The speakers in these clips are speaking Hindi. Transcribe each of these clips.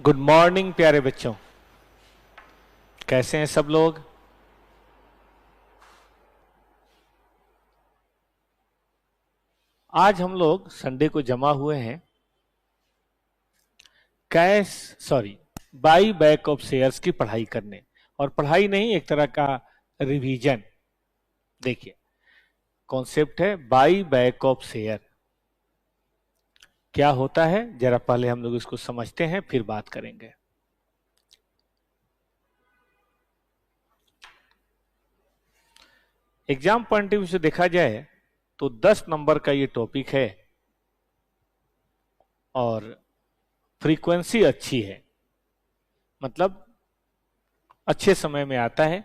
गुड मॉर्निंग प्यारे बच्चों, कैसे हैं सब लोग। आज हम लोग संडे को जमा हुए हैं बाई बैक ऑफ शेयर्स की पढ़ाई करने। और पढ़ाई नहीं, एक तरह का रिवीजन। देखिए, कॉन्सेप्ट है बाई बैक ऑफ शेयर। क्या होता है जरा पहले हम लोग इसको समझते हैं, फिर बात करेंगे। एग्जाम पॉइंट ऑफ व्यू से देखा जाए तो 10 नंबर का ये टॉपिक है और फ्रीक्वेंसी अच्छी है, मतलब अच्छे समय में आता है।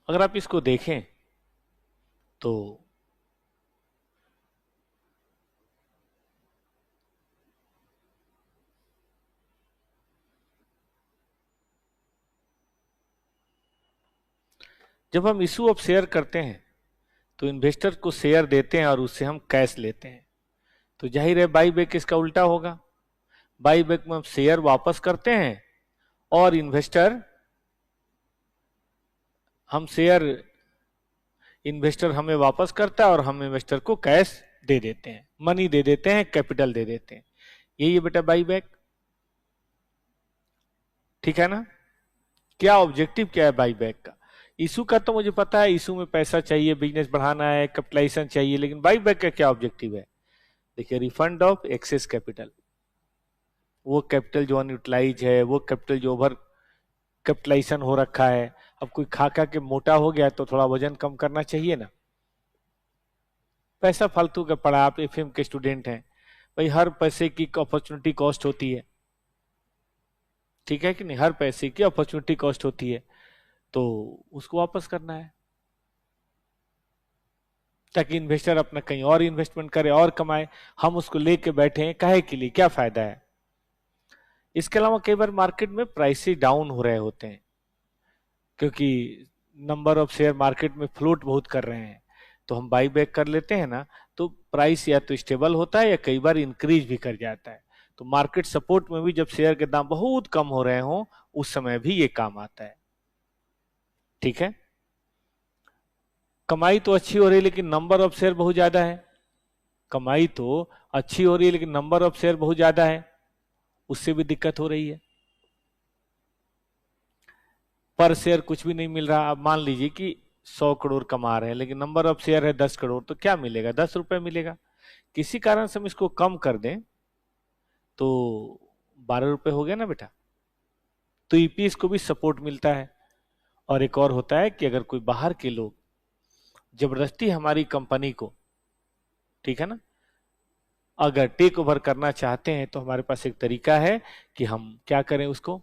अगर आप इसको देखें तो जब हम इशू ऑफ शेयर करते हैं तो इन्वेस्टर को शेयर देते हैं और उससे हम कैश लेते हैं। तो जाहिर है बाई बैक इसका उल्टा होगा। बाई बैक में हम शेयर वापस करते हैं और इन्वेस्टर हमें वापस करता है और हम इन्वेस्टर को कैश दे देते हैं, मनी दे देते हैं, कैपिटल दे देते हैं। यही है बेटा बाई बैक, ठीक है ना। क्या ऑब्जेक्टिव क्या है बाई बैक का? इशू का तो मुझे पता है, इशू में पैसा चाहिए, बिजनेस बढ़ाना है, कैपिटलाइजेशन चाहिए, लेकिन बाई बैक का क्या ऑब्जेक्टिव है? देखिए, रिफंड ऑफ एक्सेस कैपिटल। वो कैपिटल जो अनयूटिलाइज है, वो कैपिटल जो ओवर कैपिटलाइजेशन हो रखा है। अब कोई खा खा के मोटा हो गया तो थोड़ा वजन कम करना चाहिए ना। पैसा फालतू का पड़ा, आप एफएम के स्टूडेंट हैं भाई, हर पैसे की अपॉर्चुनिटी कॉस्ट होती है, ठीक है कि नहीं। हर पैसे की अपॉर्चुनिटी कॉस्ट होती है, तो उसको वापस करना है ताकि इन्वेस्टर अपना कहीं और इन्वेस्टमेंट करे और कमाए। हम उसको लेके बैठे हैं, काहे के लिए, क्या फायदा है? इसके अलावा कई बार मार्केट में प्राइसेस डाउन हो रहे होते हैं क्योंकि नंबर ऑफ शेयर मार्केट में फ्लोट बहुत कर रहे हैं, तो हम बाई बैक कर लेते हैं ना, तो प्राइस या तो स्टेबल होता है या कई बार इंक्रीज भी कर जाता है। तो मार्केट सपोर्ट में भी जब शेयर के दाम बहुत कम हो रहे हों, उस समय भी ये काम आता है, ठीक है। कमाई तो अच्छी हो रही है लेकिन नंबर ऑफ शेयर बहुत ज्यादा है। कमाई तो अच्छी हो रही है लेकिन नंबर ऑफ शेयर बहुत ज्यादा है, उससे भी दिक्कत हो रही है। पर शेयर कुछ भी नहीं मिल रहा। अब मान लीजिए कि 100 करोड़ कमा रहे हैं लेकिन नंबर ऑफ शेयर है 10 करोड़, तो क्या मिलेगा? 10 रुपए मिलेगा। किसी कारण से हम इसको कम कर दें तो 12 रुपए हो गया ना बेटा। तो ईपीएस को भी सपोर्ट मिलता है। और एक और होता है कि अगर कोई बाहर के लोग जबरदस्ती हमारी कंपनी को, ठीक है ना, अगर टेक ओवर करना चाहते हैं तो हमारे पास एक तरीका है कि हम क्या करें, उसको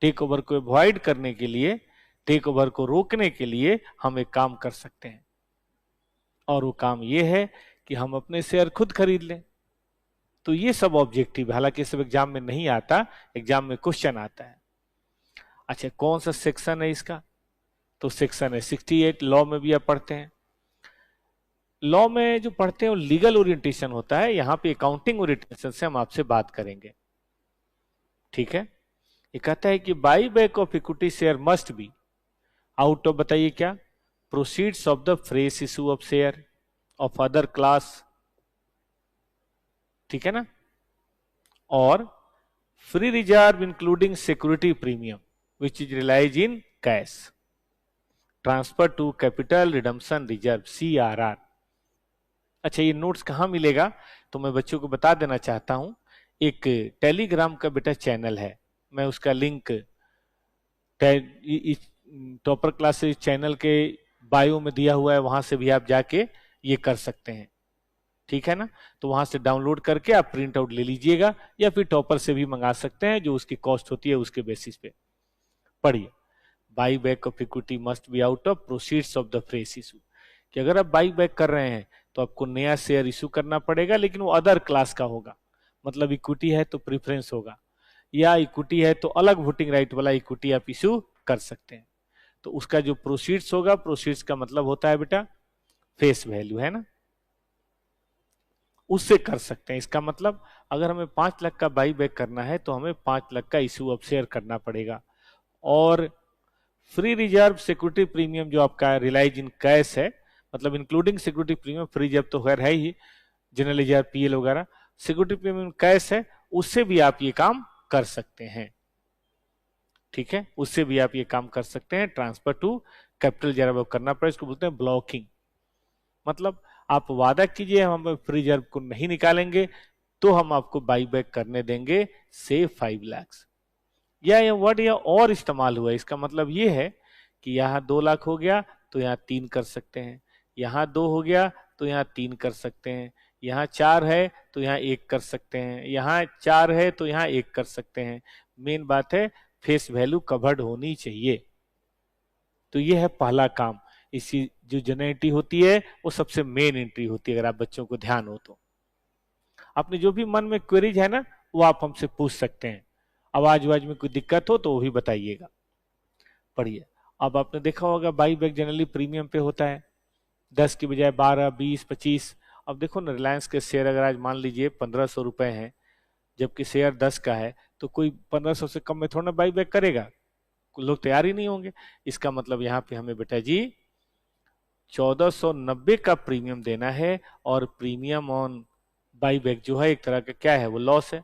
टेक ओवर को अवॉइड करने के लिए, टेक ओवर को रोकने के लिए हम एक काम कर सकते हैं। और वो काम ये है कि हम अपने शेयर खुद खरीद लें। तो ये सब ऑब्जेक्टिव है, हालांकि सब एग्जाम में नहीं आता, एग्जाम में क्वेश्चन आता है। अच्छा, कौन सा सेक्शन है इसका? तो सेक्शन है 68। लॉ में भी आप पढ़ते हैं। लॉ में जो पढ़ते हैं वो लीगल ओरिएंटेशन होता है, यहां पे अकाउंटिंग ओरिएंटेशन से हम आपसे बात करेंगे, ठीक है। ये कहता है कि buy back of equity share must be out of, बताइए क्या, proceeds of the fresh issue of share of other class, ठीक है ना, और free reserve including security premium which is realised in cash, transfer to capital redemption reserve CRR। अच्छा, ये नोट्स कहां मिलेगा? तो मैं बच्चों को बता देना चाहता हूं, एक टेलीग्राम का बेटा चैनल है, मैं उसका लिंक टॉपर क्लासेस चैनल के बायो में दिया हुआ है, वहां से भी आप जाके ये कर सकते हैं, ठीक है ना। तो वहां से डाउनलोड करके आप प्रिंट आउट ले लीजिएगा या फिर टॉपर से भी मंगा सकते हैं, जो उसकी कॉस्ट होती है उसके बेसिस पे। पढ़िए, by back of equity must be out of proceeds of the fresh issue, कि अगर आप बाई बैक कर रहे हैं तो आपको नया शेयर इशू करना पड़ेगा, लेकिन वो अदर क्लास का होगा। मतलब इक्विटी है तो प्रीफरेंस होगा, या इक्विटी है तो अलग वोटिंग राइट वाला इक्विटी आप इशू कर सकते हैं। तो उसका जो प्रोसीड्स होगा, प्रोसीड्स का मतलब होता है बेटा फेस वैल्यू, है ना। उससे कर सकते हैं। इसका मतलब अगर हमें 5 लाख का बाई बैक करना है तो हमें 5 लाख का इशू ऑफ शेयर करना पड़ेगा। और फ्री रिजर्व सिक्योरिटी प्रीमियम जो आपका रिलाइज इन कैश है, मतलब including security premium, free reserve तो खैर है ही, जनरल रिजर्व, पीएल वगैरह, सिक्योरिटी प्रीमियम कैश है, उससे भी आप ये काम कर सकते हैं। ठीक है, उससे भी आप ये काम कर सकते हैं। ट्रांसफर टू कैपिटल रिजर्व करना पड़े, इसको बोलते हैं ब्लॉकिंग। मतलब आप वादा कीजिए हम फ्री रिजर्व को नहीं निकालेंगे तो हम आपको बाई बैक करने देंगे से 5 लाख। या ये वर्ड या और इस्तेमाल हुआ है, इसका मतलब ये है कि यहाँ 2 लाख हो गया तो यहाँ 3 कर सकते हैं, यहाँ 2 हो गया तो यहाँ 3 कर सकते हैं, यहाँ 4 है तो यहाँ 1 कर सकते हैं, यहाँ 4 है तो यहाँ 1 कर सकते हैं। मेन बात है फेस वैल्यू कवर्ड होनी चाहिए। तो ये है पहला काम। इसी जो जनरल होती है वो सबसे मेन एंट्री होती है, अगर आप बच्चों को ध्यान हो तो। अपने जो भी मन में क्वेरीज है ना वो आप हमसे पूछ सकते हैं। आवाज में कोई दिक्कत हो तो वो भी बताइएगा। पढ़िए, अब आपने देखा होगा बाई बैक जनरली प्रीमियम पे होता है, 10 की बजाय 12, 20, 25। अब देखो ना, रिलायंस के शेयर अगर आज मान लीजिए 1500 रुपए हैं, जबकि शेयर 10 का है, तो कोई 1500 से कम में थोड़ा ना बाई बैक करेगा, लोग तैयार ही नहीं होंगे। इसका मतलब यहाँ पे हमें बेटा जी 1490 का प्रीमियम देना है, और प्रीमियम ऑन बाई बैक जो है एक तरह का क्या है, वो लॉस है।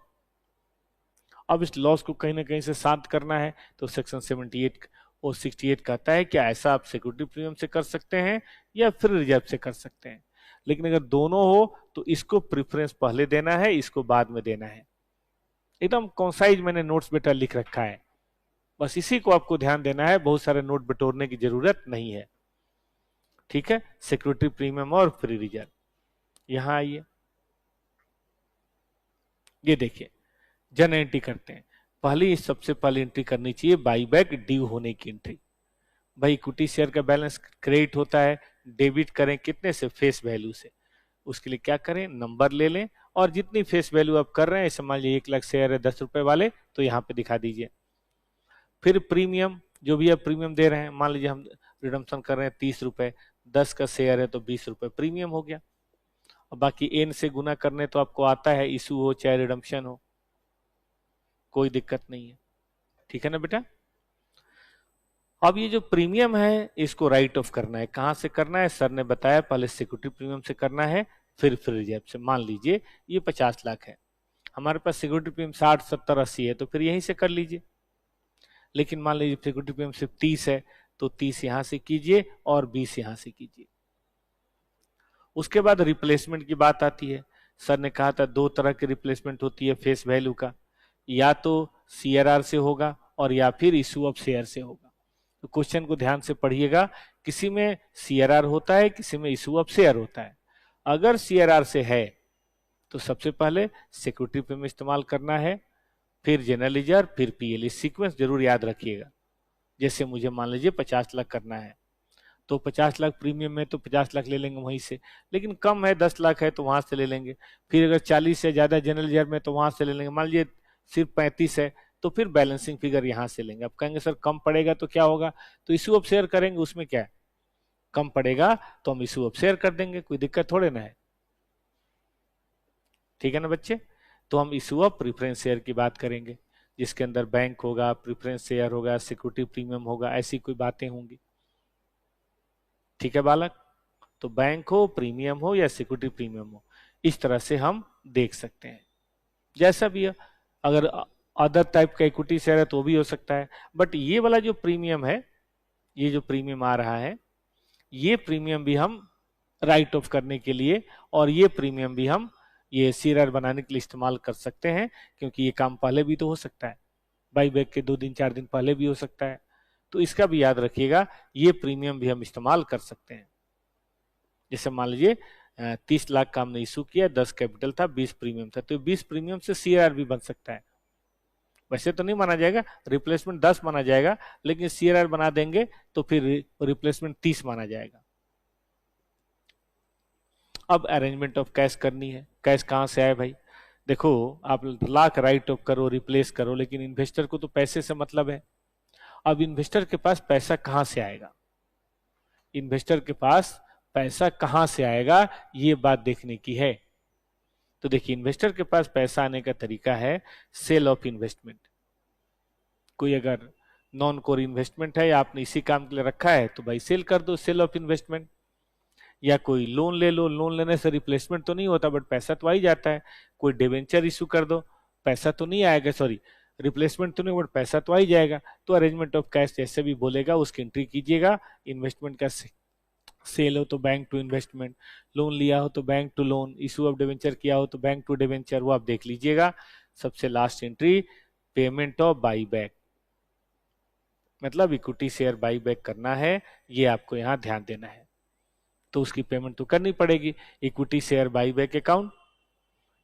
अब इस लॉस को कहीं ना कहीं से शांत करना है, तो सेक्शन 78 और 68 कहता है कि ऐसा आप सिक्योरिटी प्रीमियम से कर सकते हैं या फिर रिजर्व से कर सकते हैं। लेकिन अगर दोनों हो तो इसको प्रेफरेंस पहले देना है, इसको बाद में देना है। एकदम कॉन्साइज मैंने नोट्स बेटा लिख रखा है, बस इसी को आपको ध्यान देना है, बहुत सारे नोट बटोरने की जरूरत नहीं है। ठीक है, सिक्योरिटी प्रीमियम और फ्री रिजर्व। यहां आइए, ये देखिए जन एंट्री करते हैं। पहली सबसे पहले एंट्री करनी चाहिए बाई बैक ड्यू होने की एंट्री। भाई इक्विटी शेयर का बैलेंस क्रेडिट होता है, डेबिट करें कितने से, फेस वैल्यू से। उसके लिए क्या करें, नंबर ले लें और जितनी फेस वैल्यू आप कर रहे हैं, मान लीजिए 1 लाख शेयर है 10 रुपए वाले, तो यहाँ पे दिखा दीजिए। फिर प्रीमियम जो भी आप प्रीमियम दे रहे हैं, मान लीजिए हम रिडम्पशन कर रहे हैं 30 रुपए, 10 का शेयर है तो 20 रुपए प्रीमियम हो गया। और बाकी एन से गुना करने तो आपको आता है, इशू हो चाहे रिडम्पशन हो, कोई दिक्कत नहीं है। ठीक है ना बेटा। अब ये जो प्रीमियम है इसको राइट ऑफ करना है। कहां से करना है, सर ने बताया पहले सिक्योरिटी प्रीमियम से करना है, फिर फ्री रिजर्व से। मान लीजिए ये 50 लाख है, हमारे पास सिक्योरिटी प्रीमियम 60, 70, 80 है, तो फिर यहीं से कर लीजिए। लेकिन मान लीजिए सिक्योरिटी प्रीमियम सिर्फ 30 है, तो 30 यहां से कीजिए और 20 यहां से कीजिए। उसके बाद रिप्लेसमेंट की बात आती है। सर ने कहा था 2 तरह की रिप्लेसमेंट होती है फेस वैल्यू का, या तो सीआरआर से होगा और या फिर इशू ऑफ शेयर से होगा। तो क्वेश्चन को ध्यान से पढ़िएगा, किसी में सीआरआर होता है, किसी में इशू ऑफ शेयर होता है। अगर सीआरआर से है तो सबसे पहले सिक्योरिटी प्रीमियम इस्तेमाल करना है, फिर जनरल रिजर्व, फिर पीएल। इस सीक्वेंस जरूर याद रखिएगा। जैसे मुझे मान लीजिए 50 लाख करना है, तो 50 लाख प्रीमियम में तो 50 लाख ले लेंगे वहीं से, लेकिन कम है 10 लाख है तो वहां से ले लेंगे। फिर अगर 40 से ज्यादा जनरल रिजर्व में तो वहां से ले लेंगे। मान लीजिए सिर्फ 35 है तो फिर बैलेंसिंग फिगर यहां से लेंगे। अब कहेंगे सर कम पड़ेगा तो क्या होगा, तो इशू ऑफ शेयर करेंगे, उसमें क्या है, कम पड़ेगा तो हम इशू ऑफ शेयर कर देंगे, कोई दिक्कत थोड़े ना है। ठीक है ना बच्चे। तो हम इशू ऑफ प्रीफरेंस शेयर की बात करेंगे, जिसके अंदर बैंक होगा, प्रीफरेंस शेयर होगा, सिक्योरिटी प्रीमियम होगा, ऐसी कोई बातें होंगी। ठीक है बालक। तो बैंक हो, प्रीमियम हो या सिक्योरिटी प्रीमियम हो, इस तरह से हम देख सकते हैं। जैसा भी है, अगर अदर टाइप का इक्विटी शेयर है तो भी हो सकता है। बट ये वाला जो प्रीमियम है, ये जो प्रीमियम आ रहा है, ये प्रीमियम भी हम राइट ऑफ करने के लिए, और ये प्रीमियम भी हम ये सीआरआर बनाने के लिए इस्तेमाल कर सकते हैं, क्योंकि ये काम पहले भी तो हो सकता है, बाई बैक के 2 दिन 4 दिन पहले भी हो सकता है। तो इसका भी याद रखिएगा, ये प्रीमियम भी हम इस्तेमाल कर सकते हैं। जैसे मान लीजिए 30 लाख का हमने इशू किया, 10 कैपिटल था, 20 प्रीमियम था, तो 20 प्रीमियम से सीआरआर भी बन सकता है। वैसे तो नहीं माना जाएगा, रिप्लेसमेंट 10 माना जाएगा, लेकिन सीआरआर बना देंगे तो फिर रिप्लेसमेंट 30 माना जाएगा। अब अरेंजमेंट ऑफ कैश करनी है। कैश कहां से आए भाई, देखो आप लाख राइट ऑफ करो, रिप्लेस करो, लेकिन इन्वेस्टर को तो पैसे से मतलब है। अब इन्वेस्टर के पास पैसा कहां से आएगा, इन्वेस्टर के पास पैसा कहां से आएगा, ये बात देखने की है। तो देखिए इन्वेस्टर के पास पैसा आने का तरीका है सेल ऑफ इन्वेस्टमेंट। कोई अगर नॉन कोर इन्वेस्टमेंट है या आपने इसी काम के लिए रखा है तो भाई सेल कर दो, सेल ऑफ इन्वेस्टमेंट। या कोई लोन ले लो, लोन लेने से रिप्लेसमेंट तो नहीं होता बट पैसा तो आ ही जाता है। कोई डिवेंचर इशू कर दो, पैसा तो नहीं आएगा, सॉरी रिप्लेसमेंट तो नहीं बट पैसा तो आ ही जाएगा। तो अरेंजमेंट ऑफ कैश जैसे भी बोलेगा उसकी एंट्री कीजिएगा। इन्वेस्टमेंट का सेल हो तो बैंक टू इन्वेस्टमेंट, लोन लिया हो तो bank to loan, issue of debenture किया हो तो बैंक टू डिवेंचर, वो आप देख लीजिएगा। सबसे last entry payment of by back, मतलब इक्विटी शेयर बाई बैक करना है, ये आपको यहाँ ध्यान देना है। तो उसकी पेमेंट तो करनी पड़ेगी। Equity share buy back account,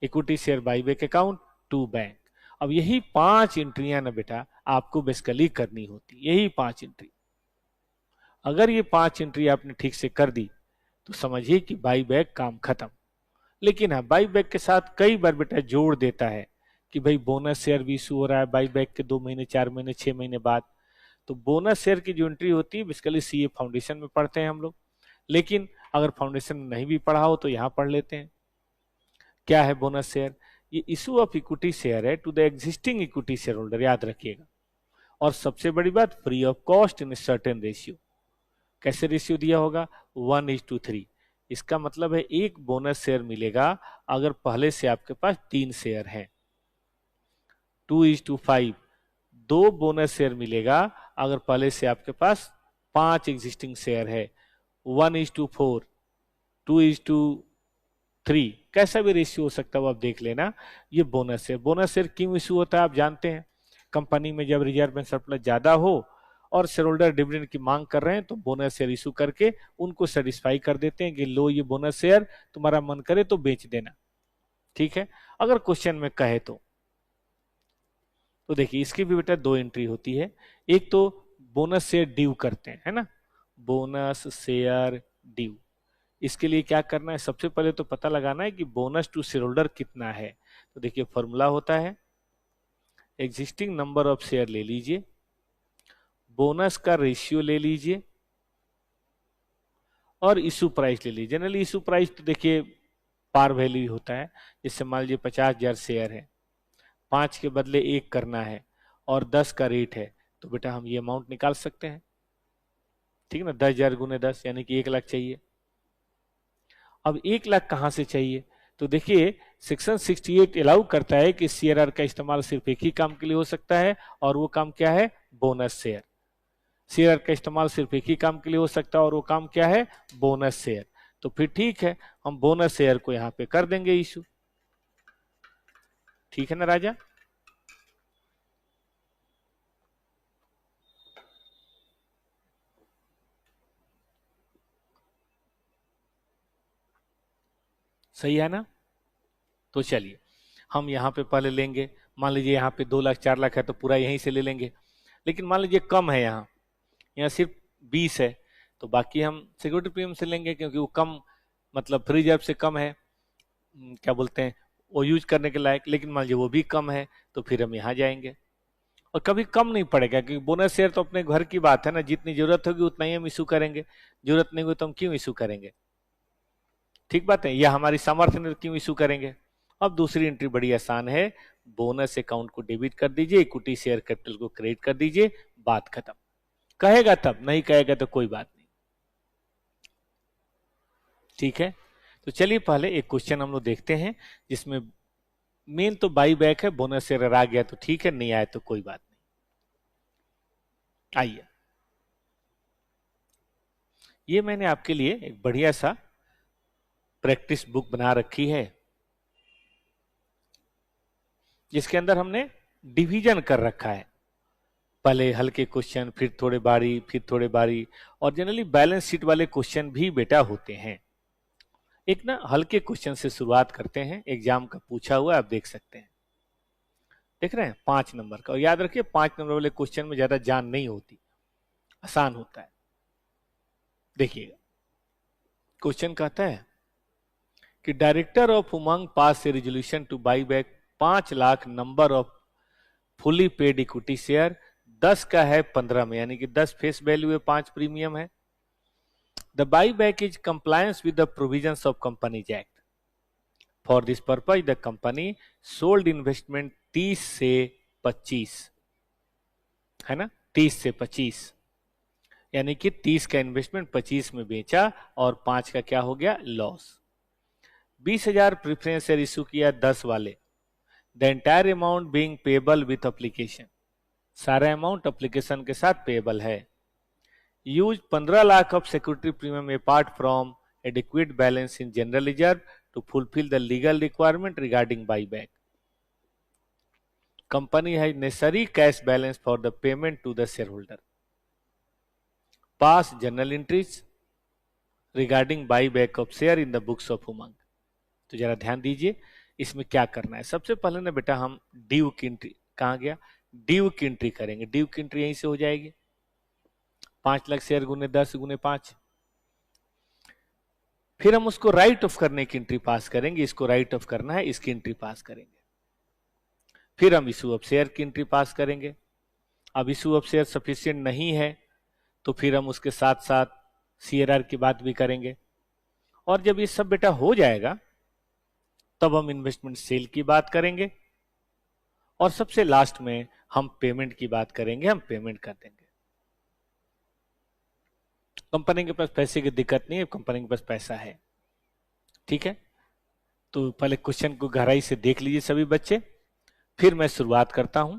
equity share buy back account to bank. अब यही 5 एंट्रियां ना बेटा आपको बेसिकली करनी होती, यही 5 एंट्री। अगर ये 5 एंट्री आपने ठीक से कर दी तो समझिए कि बाई बैक काम खत्म। लेकिन हाँ, बाई बैक के साथ कई बार बेटा जोड़ देता है कि भाई बोनस शेयर भी इशू हो रहा है बाई बैक के 2 महीने, 4 महीने, 6 महीने बाद। तो बोनस शेयर की जो एंट्री होती है बेसिकली सीए फाउंडेशन में पढ़ते हैं हम लोग। लेकिन अगर फाउंडेशन में नहीं भी पढ़ा हो तो यहाँ पढ़ लेते हैं। क्या है बोनस शेयर? ये इशू ऑफ इक्विटी शेयर है to the existing equity share holder, याद रखिएगा। और सबसे बड़ी बात, free of cost in certain ratio. कैसे रेशियो दिया होगा? 1:3। इसका मतलब है एक बोनस शेयर मिलेगा अगर पहले से आपके पास 3 शेयर हैं। 2:5, 2 बोनस शेयर मिलेगा अगर पहले से आपके पास 5 एग्जिस्टिंग शेयर है। 1:4, 2:3, कैसा भी रेशियो हो सकता है वो आप देख लेना। ये बोनस है। बोनस शेयर क्यों इशू होता है आप जानते हैं। कंपनी में जब रिजर्व में सरप्लस ज्यादा हो और शेयर होल्डर डिविडेंड की मांग कर रहे हैं तो बोनस शेयर इशू करके उनको सेटिस्फाई कर देते हैं कि लो ये बोनस शेयर, तुम्हारा मन करे तो बेच देना। ठीक है, अगर क्वेश्चन में कहे तो देखिए इसकी भी बेटा 2 एंट्री होती है। एक तो बोनस शेयर ड्यू करते हैं, है ना, बोनस शेयर ड्यू। इसके लिए क्या करना है? सबसे पहले तो पता लगाना है कि बोनस टू शेयर होल्डर कितना है। तो देखिए फॉर्मूला होता है एग्जिस्टिंग नंबर ऑफ शेयर ले लीजिए, बोनस का रेशियो ले लीजिए और इशू प्राइस ले लीजिए। जनरली इशू प्राइस तो देखिए पार वैल्यू होता है। जैसे मान लीजिए 50,000 शेयर है, 5 के बदले 1 करना है और 10 का रेट है, तो बेटा हम ये अमाउंट निकाल सकते हैं। ठीक है ना, 10,000 गुने 10 यानी कि 1 लाख चाहिए। अब 1 लाख कहां से चाहिए? तो देखिए सेक्शन 68 अलाउ करता है कि सीआरआर का इस्तेमाल सिर्फ एक ही काम के लिए हो सकता है और वो काम क्या है? Bonus share. सीआरआर का इस्तेमाल सिर्फ एक ही काम के लिए हो सकता है और वो काम क्या है? Bonus share. तो फिर ठीक है, हम बोनस शेयर को यहां पे कर देंगे इशू। ठीक है ना राजा? सही है ना? तो चलिए हम यहाँ पे पहले लेंगे। मान लीजिए यहाँ पे 2 लाख 4 लाख है तो पूरा यहीं से ले लेंगे। लेकिन मान लीजिए कम है, यहाँ यहाँ सिर्फ 20 है, तो बाकी हम सिक्योरिटी प्रीमियम से लेंगे क्योंकि वो कम, मतलब फ्री रिजर्व से कम है, क्या बोलते हैं, वो यूज करने के लायक। लेकिन मान लीजिए वो भी कम है तो फिर हम यहाँ जाएंगे। और कभी कम नहीं पड़ेगा क्योंकि बोनस शेयर तो अपने घर की बात है ना, जितनी जरूरत होगी उतना ही हम इशू करेंगे, जरूरत नहीं होगी तो हम क्यों इशू करेंगे। ठीक बात है, यह हमारी सामर्थ्य में क्यों इशू करेंगे। अब दूसरी एंट्री बड़ी आसान है, बोनस अकाउंट को डेबिट कर दीजिए, इक्विटी शेयर कैपिटल को क्रेडिट कर दीजिए, बात खत्म। कहेगा तब, नहीं कहेगा तो कोई बात नहीं। ठीक है, तो चलिए पहले एक क्वेश्चन हम लोग देखते हैं जिसमें मेन तो बाई बैक है, बोनस शेयर आ गया तो ठीक है, नहीं आया तो कोई बात नहीं। आइए, ये मैंने आपके लिए एक बढ़िया सा प्रैक्टिस बुक बना रखी है जिसके अंदर हमने डिवीजन कर रखा है। पहले हल्के क्वेश्चन, फिर थोड़े भारी, फिर थोड़े भारी, और जनरली बैलेंस शीट वाले क्वेश्चन भी बेटा होते हैं। एक ना हल्के क्वेश्चन से शुरुआत करते हैं, एग्जाम का पूछा हुआ आप देख सकते हैं। देख रहे हैं 5 नंबर का, और याद रखिए 5 नंबर वाले क्वेश्चन में ज्यादा जान नहीं होती, आसान होता है। देखिएगा क्वेश्चन कहता है कि director of Umang pass A resolution two by back 5 lakh number of fully paid equity share. 10 का है 15 में, यानी कि 10 फेस वैल्यू है, 5 प्रीमियम है। The by back is compliance with the provisions of companies act. For this purpose the company sold investment 30 से 25, है ना, 30 से 25, यानी कि 30 का इन्वेस्टमेंट 25 में बेचा और 5 का क्या हो गया, लॉस। 20,000 प्रिफरेंस शेयर इशू किया 10 वाले, the entire amount being payable with application, सारा अमाउंट एप्लीकेशन के साथ पेबल है। Use 15 lakh of security premium apart from adequate balance in general reserve to fulfil the legal requirement regarding buyback. Company has necessary cash balance for the payment to the share holder. Pass journal entries regarding buyback of share in the books of Umang. तो जरा ध्यान दीजिए इसमें क्या करना है। सबसे पहले ना बेटा हम ड्यू की एंट्री, कहाँ गया, ड्यू की एंट्री करेंगे। ड्यू की एंट्री यहीं से हो जाएगी, 5 लाख शेयर गुने 10 गुने 5। फिर हम उसको राइट ऑफ करने की एंट्री पास करेंगे, इसको राइट ऑफ करना है, इसकी एंट्री पास करेंगे। फिर हम इशू ऑफ शेयर की एंट्री पास करेंगे। अब इशू ऑफ शेयर सफिशिएंट नहीं है तो फिर हम उसके साथ साथ सीआरआर की बात भी करेंगे। और जब ये सब बेटा हो जाएगा तब हम इन्वेस्टमेंट सेल की बात करेंगे और सबसे लास्ट में हम पेमेंट की बात करेंगे, हम पेमेंट कर देंगे। कंपनी के पास पैसे की दिक्कत नहीं है, कंपनी के पास पैसा है, ठीक है। तो पहले क्वेश्चन को गहराई से देख लीजिए सभी बच्चे, फिर मैं शुरुआत करता हूं।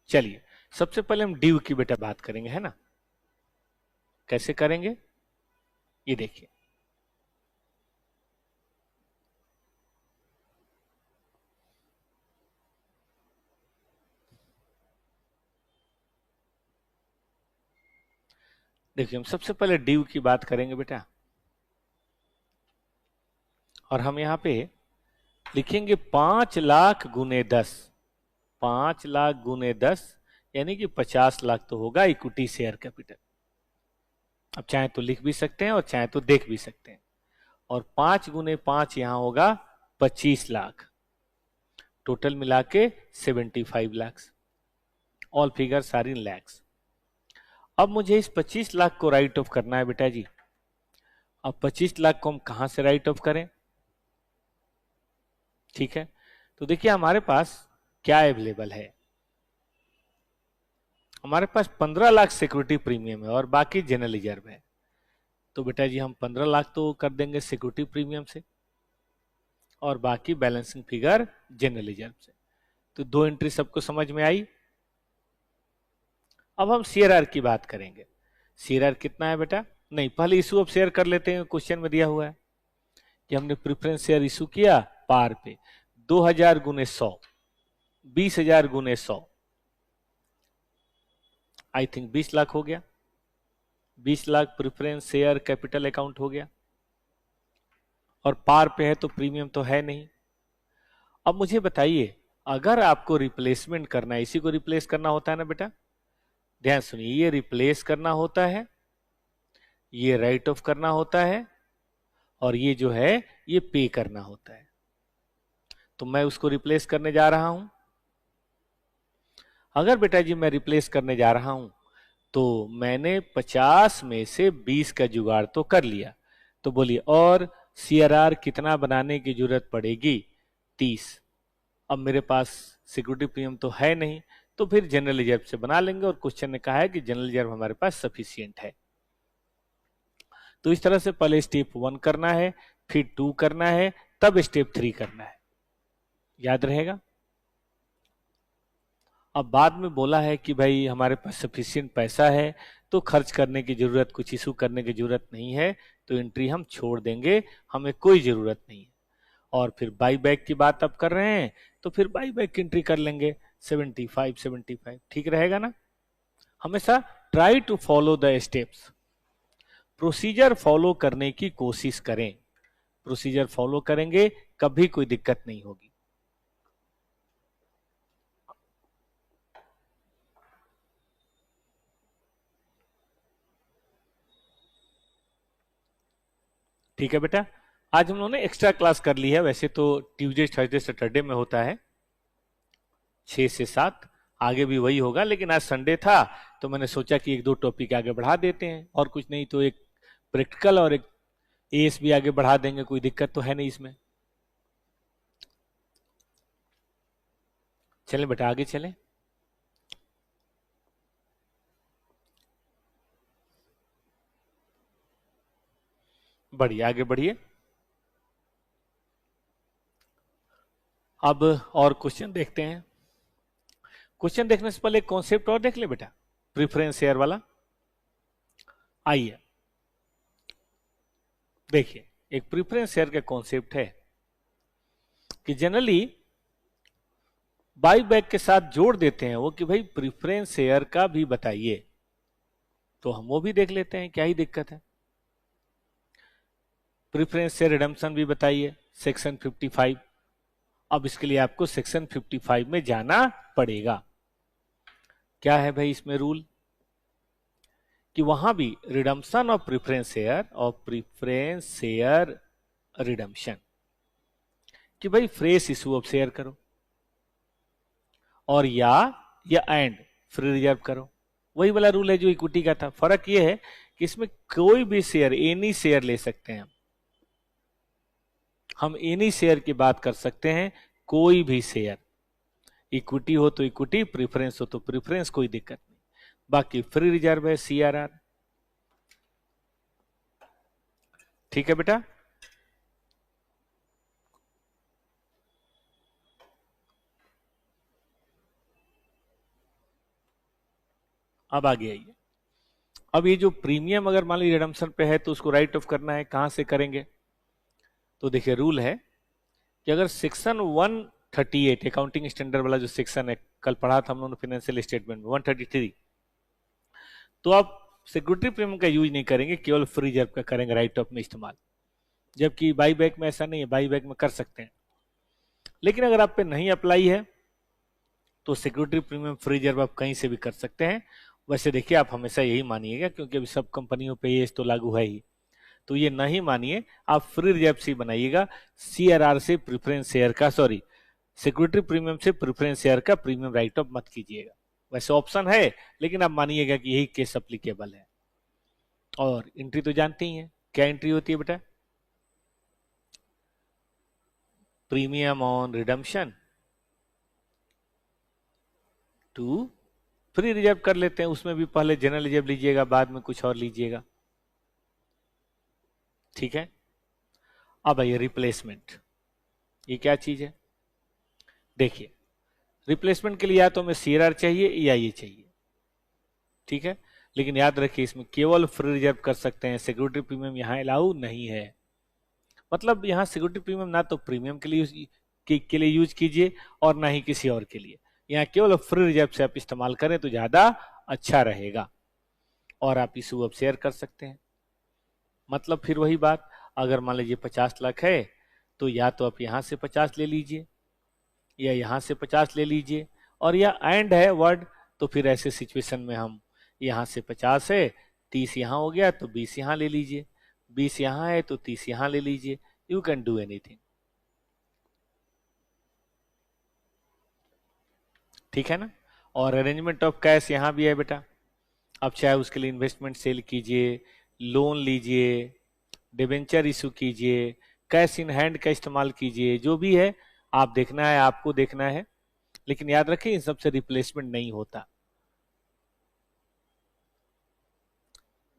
चलिए सबसे पहले हम ड्यू की बेटा बात करेंगे, है ना। कैसे करेंगे ये देखिए। देखिए हम सबसे पहले ड्यू की बात करेंगे बेटा, और हम यहां पे लिखेंगे 5 लाख गुने 10। 5 लाख गुने 10 यानी कि 50 लाख तो होगा इक्विटी शेयर कैपिटल। अब चाहे तो लिख भी सकते हैं और चाहे तो देख भी सकते हैं। और 5 गुने 5 यहां होगा 25 लाख, टोटल मिला के 75 lakh. All figure are in lakhs. अब मुझे इस 25 लाख को राइट ऑफ करना है बेटा जी। अब 25 लाख को हम कहां से राइट ऑफ करें, ठीक है। तो देखिए हमारे पास क्या अवेलेबल है, हमारे पास 15 लाख सिक्योरिटी प्रीमियम है और बाकी जनरल रिजर्व है। तो बेटा जी हम 15 लाख तो कर देंगे सिक्योरिटी प्रीमियम से और बाकी बैलेंसिंग फिगर जनरल रिजर्व से। तो दो एंट्री सबको समझ में आई। अब हम सीआरआर की बात करेंगे। सीआरआर कितना है बेटा, नहीं पहले इशू ऑफ शेयर कर लेते हैं। क्वेश्चन में दिया हुआ है कि हमने प्रेफरेंस शेयर इशू किया पार पे 2000 गुने 100, 20,000 गुने 100, आई थिंक 20 लाख हो गया। 20 lakh preference share capital account हो गया और पार पे है तो प्रीमियम तो है नहीं। अब मुझे बताइए अगर आपको रिप्लेसमेंट करना है, इसी को रिप्लेस करना होता है ना बेटा, ध्यान सुनिए, ये रिप्लेस करना होता है, ये राइट ऑफ करना होता है और ये जो है ये पे करना होता है। तो मैं उसको रिप्लेस करने जा रहा हूं। अगर बेटा जी मैं रिप्लेस करने जा रहा हूं तो मैंने 50 में से 20 का जुगाड़ तो कर लिया। तो बोलिए और सीआरआर कितना बनाने की जरूरत पड़ेगी, 30। अब मेरे पास सिक्योरिटी प्रीमियम तो है नहीं तो फिर जनरल रिजर्व से बना लेंगे और क्वेश्चन ने कहा है कि जनरल रिजर्व हमारे पास सफिशिएंट है। तो इस तरह से पहले स्टेप 1 करना है, फिर 2 करना है, तब स्टेप 3 करना है। याद रहेगा। अब बाद में बोला है कि भाई हमारे पास सफिशिएंट पैसा है तो खर्च करने की जरूरत, कुछ इशू करने की जरूरत नहीं है, तो एंट्री हम छोड़ देंगे, हमें कोई जरूरत नहीं है। और फिर बाई बैक की बात अब कर रहे हैं तो फिर बाई बैक की एंट्री कर लेंगे 75, ठीक रहेगा ना। हमेशा try to follow the steps, procedure follow करने की कोशिश करें। प्रोसीजर फॉलो करेंगे कभी कोई दिक्कत नहीं होगी। ठीक है बेटा, आज हम लोगों ने एक्स्ट्रा क्लास कर ली है। वैसे तो ट्यूसडे थर्सडे सैटरडे में होता है 6 से 7, आगे भी वही होगा, लेकिन आज संडे था तो मैंने सोचा कि एक दो टॉपिक आगे बढ़ा देते हैं, और कुछ नहीं तो एक प्रैक्टिकल और एक एएस भी आगे बढ़ा देंगे, कोई दिक्कत तो है नहीं इसमें। चलें बेटा आगे चलें। बढ़िए, आगे बढ़िए। अब और क्वेश्चन देखते हैं। क्वेश्चन देखने से पहले कॉन्सेप्ट और देख ले बेटा, प्रेफरेंस शेयर वाला। आइए देखिए, एक प्रेफरेंस शेयर का कॉन्सेप्ट है कि जनरली बाई बैक के साथ जोड़ देते हैं वो कि भाई प्रेफरेंस शेयर का भी बताइए, तो हम वो भी देख लेते हैं, क्या ही दिक्कत है। प्रेफरेंस शेयर रिडम्पशन भी बताइए, सेक्शन 55। अब इसके लिए आपको सेक्शन 55 में जाना पड़ेगा। क्या है भाई इसमें रूल, कि वहां भी रिडम्पशन ऑफ प्रेफरेंस शेयर और प्रेफरेंस शेयर रिडम्पशन, कि भाई फ्रेश इशू ऑफ शेयर करो, और या एंड फ्री रिजर्व करो। वही वाला रूल है जो इक्विटी का था। फर्क ये है कि इसमें कोई भी शेयर, एनी शेयर ले सकते हैं हम एनी शेयर की बात कर सकते हैं, कोई भी शेयर। इक्विटी हो तो इक्विटी, प्रेफरेंस हो तो प्रेफरेंस, कोई दिक्कत नहीं। बाकी फ्री रिजर्व है, सीआरआर। ठीक है बेटा। अब आगे आइए। अब ये जो प्रीमियम अगर मान लीजिए रिडम्पशन पे है तो उसको राइट ऑफ करना है, कहां से करेंगे? तो देखिए रूल है कि अगर सेक्शन 138 अकाउंटिंग स्टैंडर्ड वाला जो सेक्शन है, कल पढ़ा था हम लोगों ने फाइनेंशियल स्टेटमेंट में 133, तो आप सिक्योरिटी प्रीमियम का यूज नहीं करेंगे, केवल फ्री रिजर्व का करेंगे राइट ऑफ में इस्तेमाल। जबकि बाई बैक में ऐसा नहीं है, बाई बैक में कर सकते हैं, लेकिन अगर आप पे नहीं अप्लाई है तो सिक्योरिटी प्रीमियम फ्री रिजर्व आप कहीं से भी कर सकते हैं। वैसे देखिए आप हमेशा यही मानिएगा, क्योंकि अभी सब कंपनियों पे ये तो लागू है ही, तो ये नहीं मानिए, आप फ्री रिजर्व से बनाइएगा। सीआरआर से प्रेफरेंस शेयर का, सॉरी, सिक्योरिटी प्रीमियम से प्रेफरेंस शेयर का प्रीमियम राइट ऑफ मत कीजिएगा। वैसे ऑप्शन है, लेकिन आप मानिएगा कि यही केस अप्लीकेबल है। और एंट्री तो जानते ही हैं, क्या एंट्री होती है बेटा? Premium on redemption to free reserve कर लेते हैं, उसमें भी पहले जनरल रिजर्व लीजिएगा, बाद में कुछ और लीजिएगा। ठीक है। अब आइए रिप्लेसमेंट, ये क्या चीज है? देखिए, रिप्लेसमेंट के लिए या तो हमें सीआरआर चाहिए या ये चाहिए, ठीक है। लेकिन याद रखिए इसमें केवल फ्री रिजर्व कर सकते हैं, सिक्योरिटी प्रीमियम यहां अलाउ नहीं है। मतलब यहां सिक्योरिटी प्रीमियम ना तो प्रीमियम के लिए यूज कीजिए और ना ही किसी और के लिए। यहाँ केवल फ्री रिजर्व से आप इस्तेमाल करें तो ज्यादा अच्छा रहेगा, और आप इशू अब शेयर कर सकते हैं। मतलब फिर वही बात, अगर मान लीजिए 50 लाख है तो या तो आप यहां से 50 ले लीजिए या यहां से 50 ले लीजिए, और या एंड है वर्ड, तो फिर ऐसे सिचुएशन में हम यहां से 50 है, 30 यहां हो गया तो 20 यहां ले लीजिए, 20 यहां है तो 30 यहां ले लीजिए। You can do anything. ठीक है ना। और अरेंजमेंट ऑफ कैश यहां भी है बेटा। अब चाहे उसके लिए इन्वेस्टमेंट सेल कीजिए, लोन लीजिए, डिबेंचर इशू कीजिए, कैश इन हैंड का इस्तेमाल कीजिए, जो भी है आप देखना है, आपको देखना है। लेकिन याद रखिए इन सबसे रिप्लेसमेंट नहीं होता।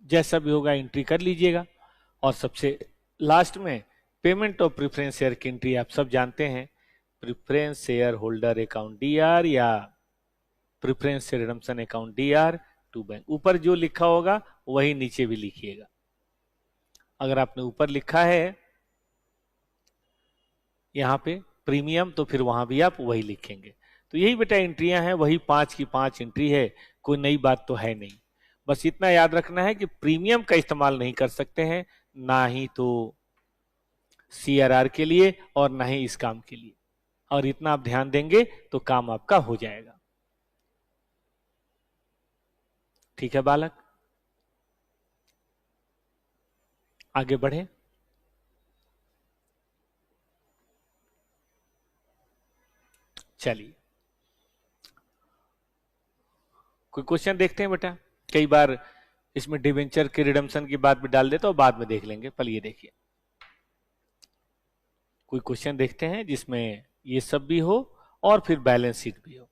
जैसा भी होगा एंट्री कर लीजिएगा। और सबसे लास्ट में पेमेंट ऑफ प्रेफरेंस शेयर की एंट्री आप सब जानते हैं, preference share holder account DR या preference share redemption account DR to bank. ऊपर जो लिखा होगा वही नीचे भी लिखिएगा। अगर आपने ऊपर लिखा है यहाँ पे प्रीमियम, तो फिर वहां भी आप वही लिखेंगे। तो यही बेटा एंट्रियां हैं, वही 5 की 5 एंट्री है, कोई नई बात तो है नहीं। बस इतना याद रखना है कि प्रीमियम का इस्तेमाल नहीं कर सकते हैं, ना ही तो सीआरआर के लिए और ना ही इस काम के लिए। और इतना आप ध्यान देंगे तो काम आपका हो जाएगा। ठीक है बालक, आगे बढ़े। चलिए, कोई क्वेश्चन देखते हैं बेटा? कई बार इसमें डिवेंचर के रिडम्पशन की बात भी डाल देता हूं, बाद में देख लेंगे। पहले ये देखिए, कोई क्वेश्चन देखते हैं जिसमें ये सब भी हो और फिर बैलेंस शीट भी हो।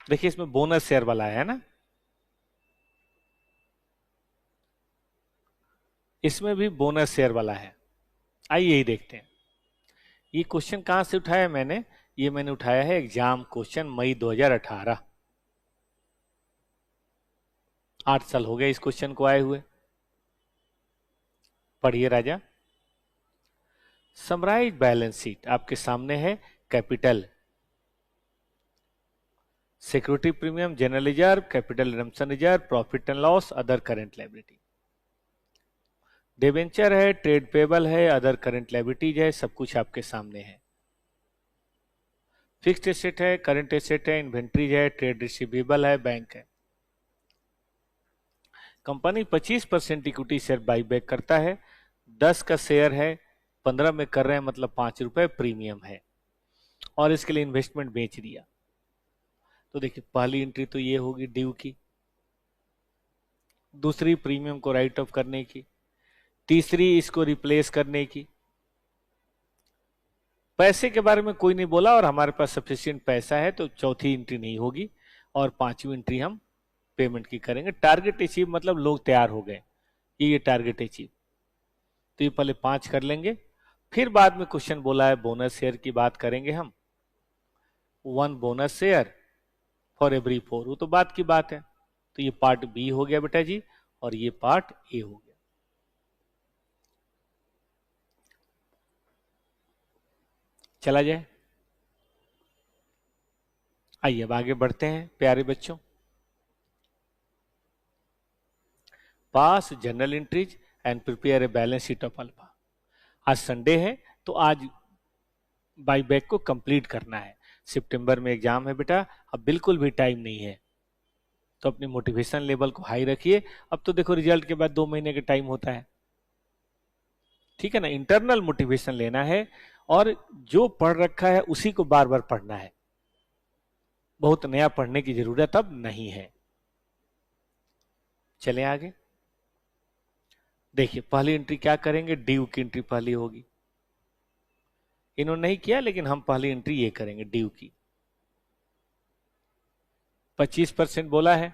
देखिए इसमें बोनस शेयर वाला है ना, इसमें भी बोनस शेयर वाला है। आइए यही देखते हैं। ये क्वेश्चन कहां से उठाया मैंने? ये मैंने उठाया है एग्जाम क्वेश्चन मई 2018। 8 साल हो गए इस क्वेश्चन को आए हुए। पढ़िए राजा। समराइज बैलेंस शीट आपके सामने है। Capital, security premium, general reserve, capital redemption reserve, profit and loss, other current liability. Debenture है, ट्रेड पेबल है, अदर करंट लायबिलिटीज है, सब कुछ आपके सामने है। फिक्स्ड एसेट है, करंट एसेट है, इन्वेंट्रीज है, ट्रेड रिसीवेबल है, बैंक है। कंपनी 25% इक्विटी शेयर बाईबैक करता है। 10 का शेयर है, 15 में कर रहे हैं, मतलब 5 रुपए प्रीमियम है और इसके लिए इन्वेस्टमेंट बेच दिया। तो देखिए पहली एंट्री तो ये होगी ड्यू की, दूसरी प्रीमियम को राइट ऑफ करने की, तीसरी इसको रिप्लेस करने की। पैसे के बारे में कोई नहीं बोला और हमारे पास सफिशिएंट पैसा है, तो चौथी एंट्री नहीं होगी और पांचवी एंट्री हम पेमेंट की करेंगे। टारगेट अचीव मतलब लोग तैयार हो गए, ये टारगेट अचीव। तो ये पहले 5 कर लेंगे, फिर बाद में क्वेश्चन बोला है बोनस शेयर की बात करेंगे हम। 1 बोनस शेयर फॉर एवरी 4, वो तो बात की बात है। तो ये पार्ट बी हो गया बेटा जी और ये पार्ट ए हो गया। चला जाए, आइए अब आगे बढ़ते हैं प्यारे बच्चों। Pass journal entries and prepare a balance sheet of Alpha. आज संडे है तो आज बाईबैक को कंप्लीट करना है। सितंबर में एग्जाम है बेटा, अब बिल्कुल भी टाइम नहीं है, तो अपनी मोटिवेशन लेवल को हाई रखिए। अब तो देखो रिजल्ट के बाद 2 महीने का टाइम होता है, ठीक है ना। इंटरनल मोटिवेशन लेना है और जो पढ़ रखा है उसी को बार बार पढ़ना है, बहुत नया पढ़ने की जरूरत अब नहीं है। चले आगे, देखिए पहली एंट्री क्या करेंगे, ड्यू की एंट्री पहली होगी। इन्होंने नहीं किया लेकिन हम पहली एंट्री ये करेंगे ड्यू की। 25% बोला है,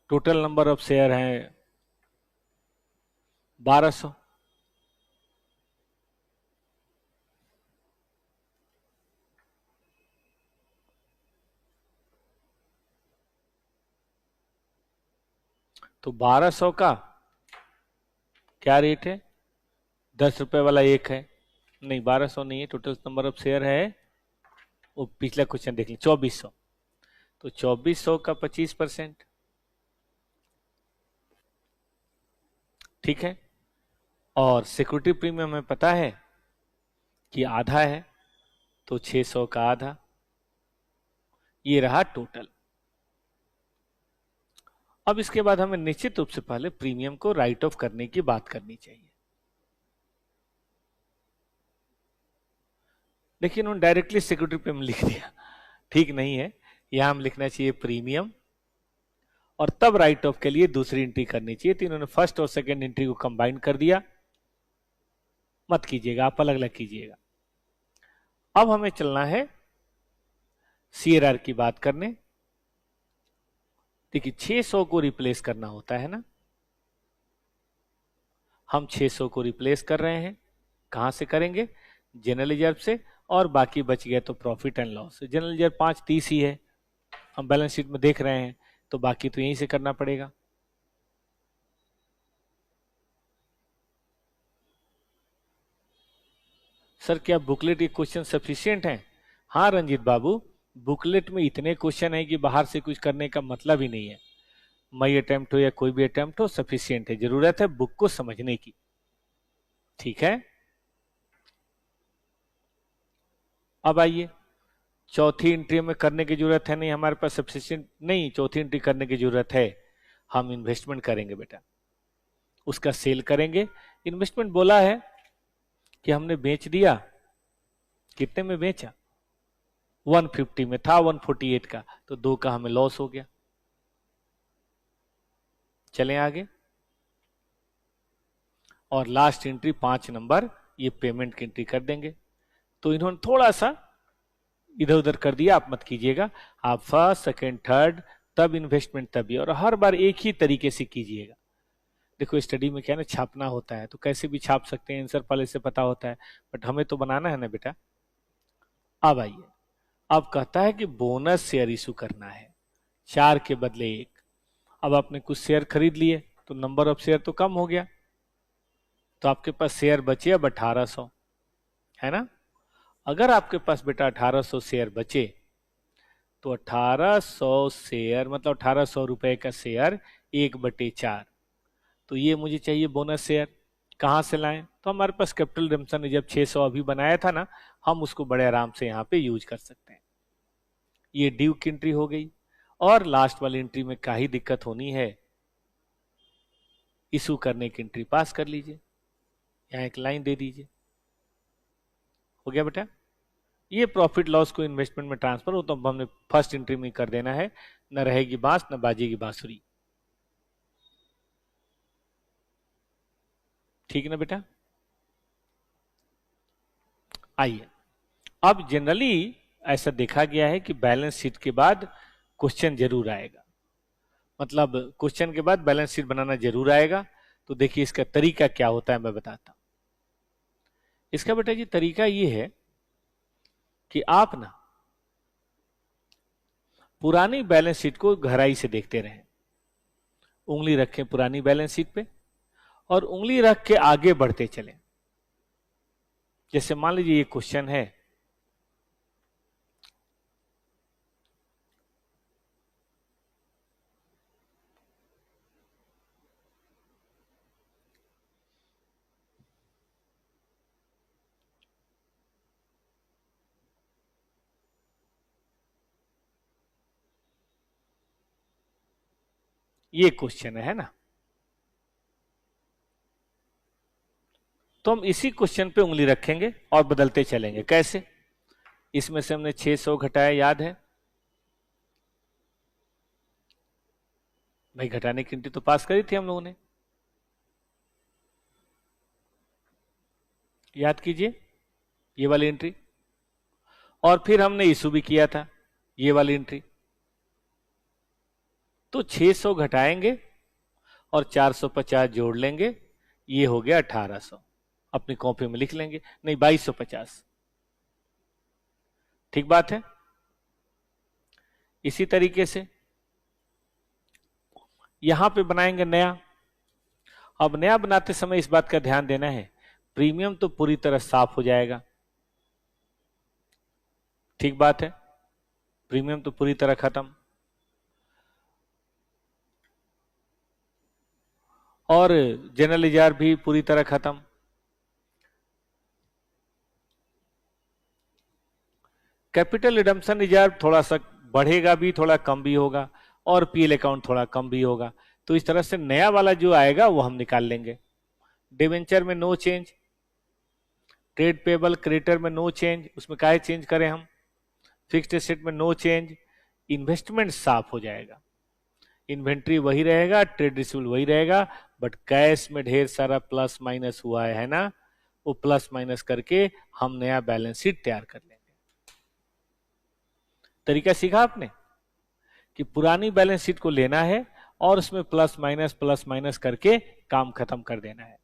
टोटल नंबर ऑफ शेयर हैं 1200। तो 1200 का क्या रेट है? 10 रुपए वाला एक है, नहीं 1200 नहीं है, टोटल नंबर ऑफ शेयर है, वो पिछला क्वेश्चन देख लीजिए 2400। तो 2400 का 25%, ठीक है। और सिक्योरिटी प्रीमियम हमें पता है कि आधा है, तो 600 का आधा, ये रहा टोटल। अब इसके बाद हमें निश्चित रूप से पहले प्रीमियम को राइट ऑफ करने की बात करनी चाहिए। लेकिन उन्होंने डायरेक्टली सिक्योरिटी प्रीमियम लिख दिया, ठीक नहीं है। यहां हम लिखना चाहिए प्रीमियम और तब राइट ऑफ के लिए दूसरी एंट्री करनी चाहिए। तो इन्होंने फर्स्ट और सेकंड एंट्री को कंबाइन कर दिया, मत कीजिएगा, आप अलग अलग कीजिएगा। अब हमें चलना है सीआरआर की बात करने। देखिए 600 को रिप्लेस करना होता है ना, हम 600 को रिप्लेस कर रहे हैं। कहां से करेंगे? जनरल रिजर्व से, और बाकी बच गया तो profit and loss. General reserve 530 ही है, हम बैलेंस शीट में देख रहे हैं, तो बाकी तो यहीं से करना पड़ेगा। सर क्या बुकलेट के क्वेश्चन सफिशिएंट हैं? हाँ रंजीत बाबू, बुकलेट में इतने क्वेश्चन है कि बाहर से कुछ करने का मतलब ही नहीं है। मई अटेम्प्ट हो या कोई भी अटेम्प्ट हो, सफिशिएंट है। जरूरत है बुक को समझने की, ठीक है। अब आइए, चौथी एंट्री में करने की जरूरत है नहीं, हमारे पास सफिशिएंट नहीं, चौथी एंट्री करने की जरूरत है। हम इन्वेस्टमेंट करेंगे बेटा, उसका सेल करेंगे। इन्वेस्टमेंट बोला है कि हमने बेच दिया, कितने में बेचा, 150 में था 148 का, तो 2 का हमें लॉस हो गया। चलें आगे। और लास्ट एंट्री 5 नंबर, ये पेमेंट की एंट्री कर देंगे। तो इन्होंने थोड़ा सा इधर उधर कर दिया, आप मत कीजिएगा। आप फर्स्ट सेकंड थर्ड तब इन्वेस्टमेंट तभी, और हर बार एक ही तरीके से कीजिएगा। देखो स्टडी में क्या है ना, छापना होता है तो कैसे भी छाप सकते हैं, आंसर पहले से पता होता है, बट हमें तो बनाना है ना बेटा। अब आइए, अब कहता है कि बोनस शेयर इशू करना है, 4 के बदले 1। अब आपने कुछ शेयर खरीद लिए तो नंबर ऑफ शेयर तो कम हो गया, तो आपके पास शेयर बचे अब 1800, है ना। अगर आपके पास बेटा 1800 शेयर बचे तो 1800 शेयर मतलब 1800 रुपए का शेयर 1/4, तो ये मुझे चाहिए बोनस शेयर। कहां से लाएं, तो हमारे पास कैपिटल रिडम्पशन ने जब 600 अभी बनाया था ना, हम उसको बड़े आराम से यहाँ पे यूज कर सकते हैं। ये ड्यू की एंट्री हो गई। और लास्ट वाली एंट्री में क्या ही दिक्कत होनी है, इशू करने की एंट्री पास कर लीजिए, यहाँ एक लाइन दे दीजिए, हो गया बेटा। ये प्रॉफिट लॉस को इन्वेस्टमेंट में ट्रांसफर हो तो हमने फर्स्ट एंट्री में कर देना है, न रहेगी बांस न बाजेगी बांसुरी। ठीक है ना बेटा। आइए, अब जनरली ऐसा देखा गया है कि बैलेंस शीट के बाद क्वेश्चन जरूर आएगा, मतलब क्वेश्चन के बाद बैलेंस शीट बनाना जरूर आएगा। तो देखिए इसका तरीका क्या होता है मैं बताता हूं। इसका बेटा जी तरीका ये है कि आप ना पुरानी बैलेंस शीट को गहराई से देखते रहें, उंगली रखें पुरानी बैलेंस शीट पे और उंगली रख के आगे बढ़ते चलें। जैसे मान लीजिए ये क्वेश्चन है, ये क्वेश्चन है ना, तो हम इसी क्वेश्चन पे उंगली रखेंगे और बदलते चलेंगे। कैसे, इसमें से हमने 600 घटाया, याद है भाई, घटाने की एंट्री तो पास करी थी हम लोगों ने, याद कीजिए ये वाली एंट्री। और फिर हमने इशू भी किया था, ये वाली एंट्री। तो 600 घटाएंगे और 450 जोड़ लेंगे, ये हो गया 1800। अपनी कॉपी में लिख लेंगे, नहीं 2250। ठीक बात है। इसी तरीके से यहां पे बनाएंगे नया। अब नया बनाते समय इस बात का ध्यान देना है, प्रीमियम तो पूरी तरह साफ हो जाएगा, ठीक बात है, प्रीमियम तो पूरी तरह खत्म। और जनरल रिजर्व भी पूरी तरह खत्म। कैपिटल रिडम्पशन रिजर्व थोड़ा सा बढ़ेगा भी, थोड़ा कम भी होगा, और पीएल अकाउंट थोड़ा कम भी होगा। तो इस तरह से नया वाला जो आएगा वो हम निकाल लेंगे। डिवेंचर में no change, trade payable creditor में नो चेंज, उसमें काहे चेंज करें हम, फिक्स्ड एसेट में नो चेंज, इन्वेस्टमेंट साफ हो जाएगा, इन्वेंट्री वही रहेगा, ट्रेड रिसीवेबल वही रहेगा, बट कैश में ढेर सारा प्लस माइनस हुआ है ना, वो प्लस माइनस करके हम नया बैलेंस शीट तैयार कर लेंगे। तरीका सीखा आपने कि पुरानी बैलेंस शीट को लेना है और उसमें प्लस माइनस करके काम खत्म कर देना है।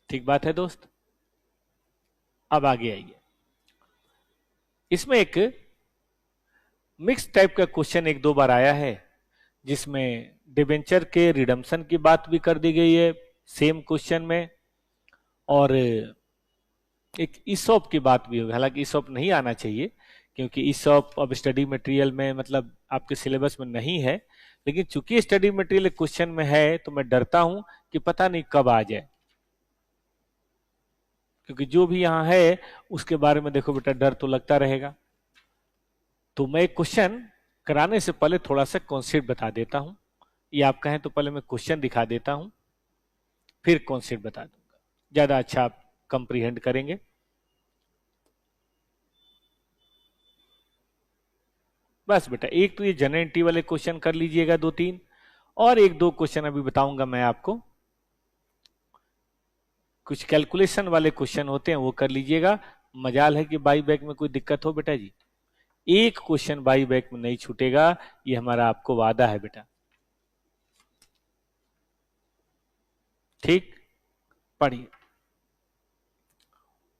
ठीक बात है दोस्त। अब आगे आइए, इसमें एक मिक्स टाइप का क्वेश्चन एक दो बार आया है, जिसमें डिबेंचर के रिडम्पशन की बात भी कर दी गई है सेम क्वेश्चन में, और एक ईसॉप की बात भी होगी। हालांकि ईसॉप नहीं आना चाहिए, क्योंकि ईसॉप अब स्टडी मटेरियल में मतलब आपके सिलेबस में नहीं है, लेकिन चूंकि स्टडी मटेरियल क्वेश्चन में है तो मैं डरता हूं कि पता नहीं कब आ जाए। क्योंकि जो भी यहां है उसके बारे में देखो बेटा डर तो लगता रहेगा। तो मैं क्वेश्चन कराने से पहले थोड़ा सा कॉन्सेप्ट बता देता हूं, या आप कहें तो पहले मैं क्वेश्चन दिखा देता हूं फिर कॉन्सेप्ट बता दूंगा, ज्यादा अच्छा आप कंप्रीहेंड करेंगे। बस बेटा एक तो ये जनरल वाले क्वेश्चन कर लीजिएगा 2-3, और 1-2 क्वेश्चन अभी बताऊंगा मैं आपको, कुछ कैलकुलेशन वाले क्वेश्चन होते हैं वो कर लीजिएगा। मजाल है कि बाई बैक में कोई दिक्कत हो बेटा जी, एक क्वेश्चन बाई बैक में नहीं छूटेगा, ये हमारा आपको वादा है बेटा। ठीक, पढ़िए,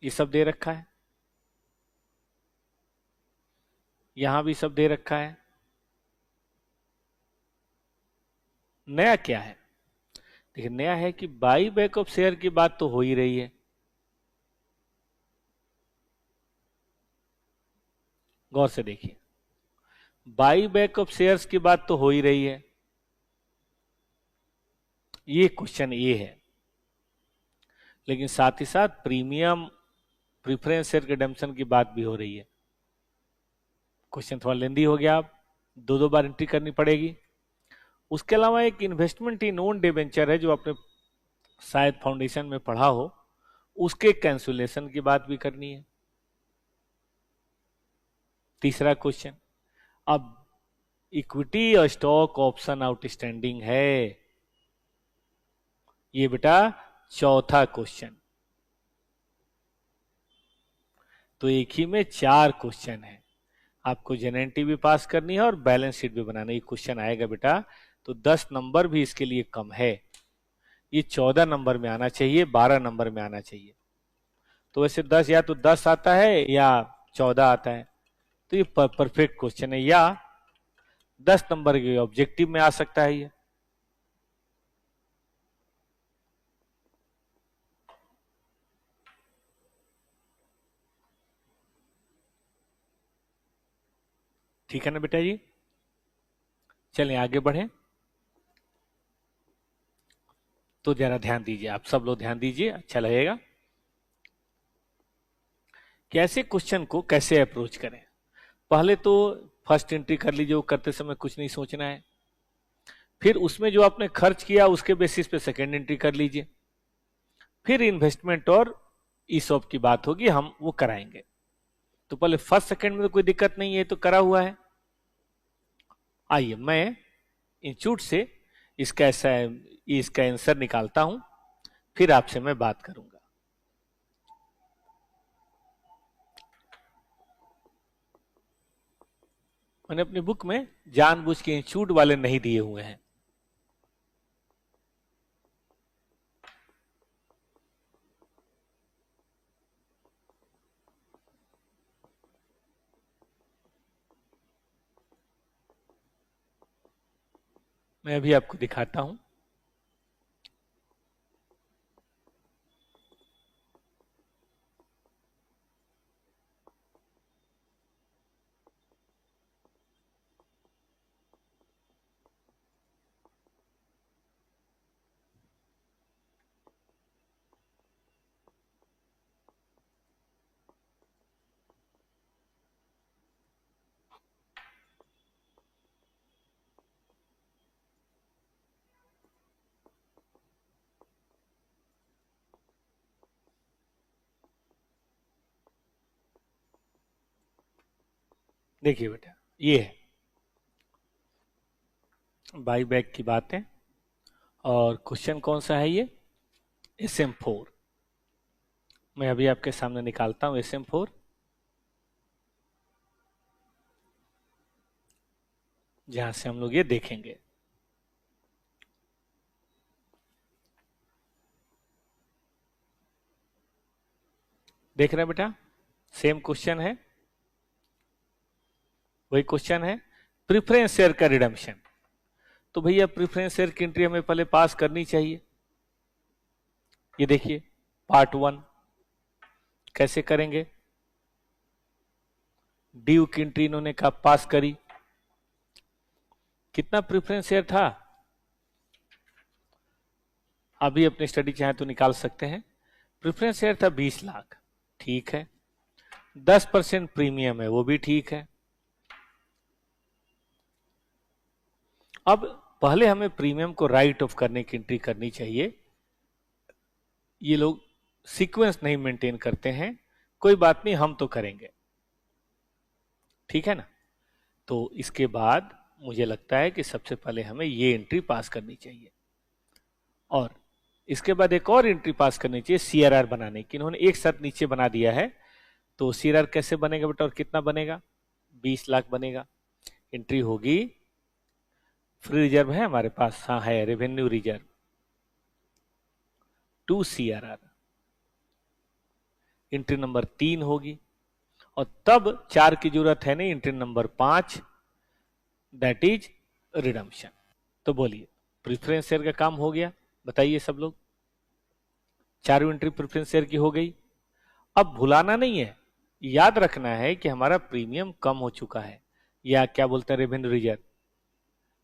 ये सब दे रखा है, यहां भी सब दे रखा है। नया क्या है? देखिए नया है कि बाई बैक ऑफ शेयर की बात तो हो ही रही है, गौर से देखिए, बाई बैक ऑफ शेयर्स की बात तो हो ही रही है, ये क्वेश्चन ए है। लेकिन साथ ही साथ प्रीमियम प्रीफरेंस शेयर रिडेम्पशन की बात भी हो रही है। क्वेश्चन थोड़ा लेंदी हो गया, आप 2-2 बार एंट्री करनी पड़ेगी। उसके अलावा एक इन्वेस्टमेंट इन ओन डिबेंचर है जो आपने शायद फाउंडेशन में पढ़ा हो, उसके कैंसुलेशन की बात भी करनी है। तीसरा क्वेश्चन, अब इक्विटी और स्टॉक ऑप्शन आउटस्टैंडिंग है, ये बेटा चौथा क्वेश्चन। तो एक ही में 4 क्वेश्चन है, आपको जेनेरेटिव भी पास करनी है और बैलेंस शीट भी बनाना। ये क्वेश्चन आएगा बेटा, तो 10 नंबर भी इसके लिए कम है, ये 14 नंबर में आना चाहिए, 12 नंबर में आना चाहिए। तो वैसे 10 या तो 10 आता है या 14 आता है, तो ये परफेक्ट क्वेश्चन है, या 10 नंबर के ऑब्जेक्टिव में आ सकता है ये। ठीक है ना बेटा जी, चलें आगे बढ़ें। तो जरा ध्यान दीजिए, आप सब लोग ध्यान दीजिए, अच्छा लगेगा। कैसे क्वेश्चन को कैसे अप्रोच करें, पहले तो फर्स्ट एंट्री कर लीजिए, वो करते समय कुछ नहीं सोचना है। फिर उसमें जो आपने खर्च किया उसके बेसिस पे सेकेंड एंट्री कर लीजिए। फिर इन्वेस्टमेंट और ईसॉप की बात होगी, हम वो कराएंगे। तो पहले फर्स्ट सेकेंड में तो कोई दिक्कत नहीं है, तो करा हुआ है। आइए मैं इंस्टीट्यूट से इसका आंसर निकालता हूं, फिर आपसे मैं बात करूंगा। मैंने अपनी बुक में जानबूझ के इंस्टीट्यूट वाले नहीं दिए हुए हैं। मैं अभी आपको दिखाता हूं। देखिए बेटा, ये है बाई बैक की बातें, और क्वेश्चन कौन सा है ये, SM4। मैं अभी आपके सामने निकालता हूं SM4, जहां से हम लोग ये देखेंगे। देख रहे हैं बेटा, सेम क्वेश्चन है, वही क्वेश्चन है, प्रीफरेंस शेयर का रिडम्पशन। तो भैया प्रीफरेंस शेयर की एंट्री हमें पहले पास करनी चाहिए। ये देखिए पार्ट 1 कैसे करेंगे, ड्यू की एंट्री इन्होंने कहा पास करी। कितना प्रीफरेंस शेयर था, अभी अपनी स्टडी चाहे तो निकाल सकते हैं। प्रेफरेंस शेयर था 20 लाख, ठीक है। 10% प्रीमियम है, वो भी ठीक है। अब पहले हमें प्रीमियम को राइट ऑफ करने की एंट्री करनी चाहिए। ये लोग सीक्वेंस नहीं मेंटेन करते हैं, कोई बात नहीं, हम तो करेंगे, ठीक है ना। तो इसके बाद मुझे लगता है कि सबसे पहले हमें ये एंट्री पास करनी चाहिए, और इसके बाद एक और एंट्री पास करनी चाहिए सीआरआर बनाने की। इन्होंने एक साथ नीचे बना दिया है, तो सीआरआर कैसे बनेगा बेटा, और कितना बनेगा, 20 लाख बनेगा। एंट्री होगी, फ्री रिजर्व है हमारे पास, हाँ है, revenue reserve to CRR, entry number 3 होगी। और तब 4 की जरूरत है नहीं, entry number 5, that is redemption. तो बोलिए प्रेफरेंस शेयर का काम हो गया, बताइए सब लोग, चारों एंट्री प्रेफरेंस शेयर की हो गई। अब भुलाना नहीं है, याद रखना है कि हमारा प्रीमियम कम हो चुका है, या क्या बोलते हैं रेवेन्यू रिजर्व,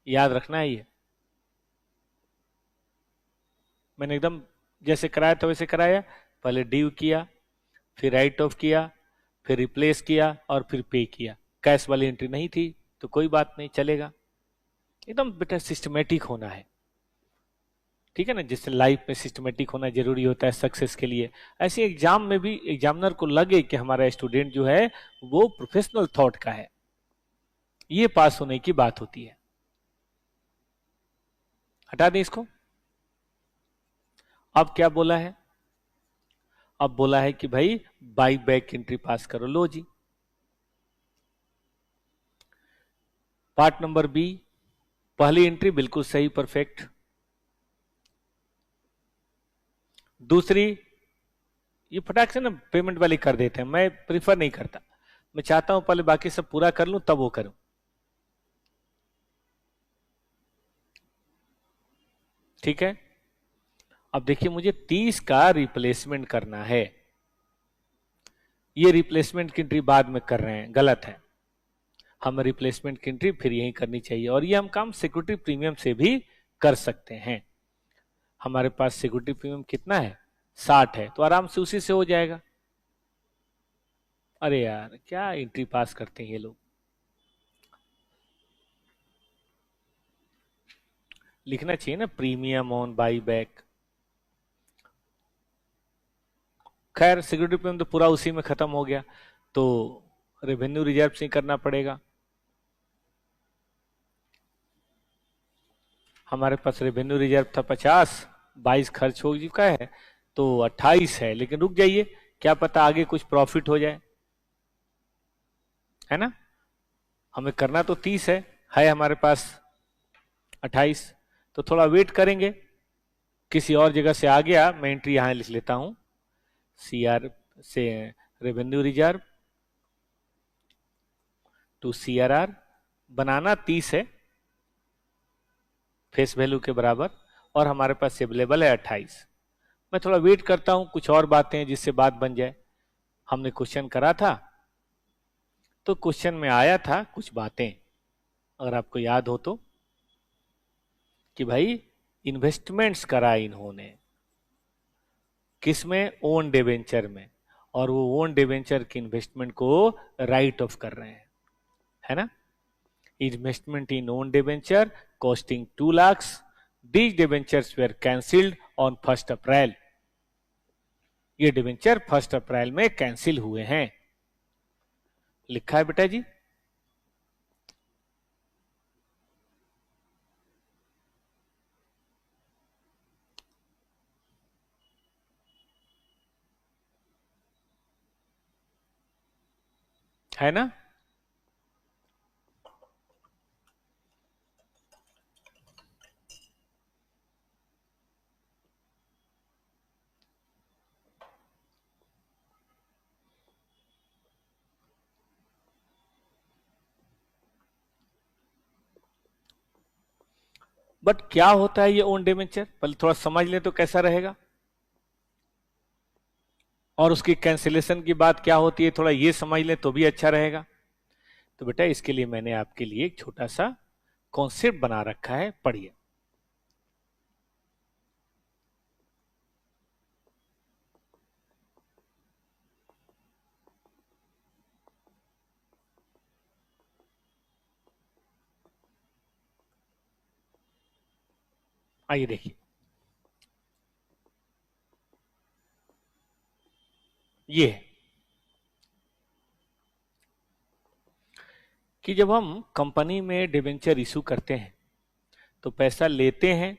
याद रखना है ये। मैंने एकदम जैसे कराया था वैसे कराया, पहले ड्यू किया, फिर राइट ऑफ किया, फिर रिप्लेस किया, और फिर पे किया। कैश वाली एंट्री नहीं थी तो कोई बात नहीं, चलेगा। एकदम बेटा सिस्टमेटिक होना है, ठीक है ना, जिससे लाइफ में सिस्टमेटिक होना जरूरी होता है सक्सेस के लिए। ऐसे एग्जाम में भी एग्जामिनर को लगे कि हमारा स्टूडेंट जो है वो प्रोफेशनल थॉट का है, ये पास होने की बात होती है। हटा दें इसको। अब क्या बोला है, अब बोला है कि भाई बाई बैक एंट्री पास करो, लो जी। पार्ट नंबर बी, पहली एंट्री बिल्कुल सही, परफेक्ट। दूसरी, ये फटाक से ना पेमेंट वाली कर देते हैं, मैं प्रीफर नहीं करता, मैं चाहता हूं पहले बाकी सब पूरा कर लूं तब वो करूं, ठीक है। अब देखिए मुझे 30 का रिप्लेसमेंट करना है, ये रिप्लेसमेंट की एंट्री बाद में कर रहे हैं, गलत है। हम रिप्लेसमेंट की एंट्री फिर यही करनी चाहिए, और ये हम काम सिक्योरिटी प्रीमियम से भी कर सकते हैं। हमारे पास सिक्योरिटी प्रीमियम कितना है, 60 है, तो आराम से उसी से हो जाएगा। अरे यार क्या एंट्री पास करते हैं ये लोग, लिखना चाहिए ना प्रीमियम ऑन बाई बैक। खैर सिक्योरिटी प्रीमियम तो पूरा उसी में खत्म हो गया, तो रेवेन्यू रिजर्व से करना पड़ेगा। हमारे पास रेवेन्यू रिजर्व था 50, 22 खर्च हो चुका है, तो 28 है। लेकिन रुक जाइए, क्या पता आगे कुछ प्रॉफिट हो जाए, है ना। हमें करना तो 30 है हमारे पास 28, तो थोड़ा वेट करेंगे। किसी और जगह से आ गया, मैं एंट्री यहां लिख लेता हूं, सीआर से रेवेन्यू रिजर्व टू सीआरआर, बनाना 30 है फेस वैल्यू के बराबर, और हमारे पास अवेलेबल है 28। मैं थोड़ा वेट करता हूं, कुछ और बातें हैं जिससे बात बन जाए। हमने क्वेश्चन करा था, तो क्वेश्चन में आया था कुछ बातें, अगर आपको याद हो तो, कि भाई इन्वेस्टमेंट्स करा इन्होंने, किसमें, ओन डिवेंचर में, और वो ओन डिवेंचर की इन्वेस्टमेंट को राइट ऑफ कर रहे हैं, है ना। Investment in own debenture costing 2 lakhs, these debentures were cancelled on 1 अप्रैल। ये डिवेंचर 1 अप्रैल में कैंसिल हुए हैं, लिखा है बेटा जी। है ना। बट क्या होता है ये ओन डिवेंचर, पहले थोड़ा समझ ले तो कैसा रहेगा, और उसकी कैंसिलेशन की बात क्या होती है थोड़ा ये समझ ले तो भी अच्छा रहेगा। तो बेटा इसके लिए मैंने आपके लिए एक छोटा सा कॉन्सेप्ट बना रखा है, पढ़िए। आइए देखिए, ये है कि जब हम कंपनी में डिवेंचर इशू करते हैं तो पैसा लेते हैं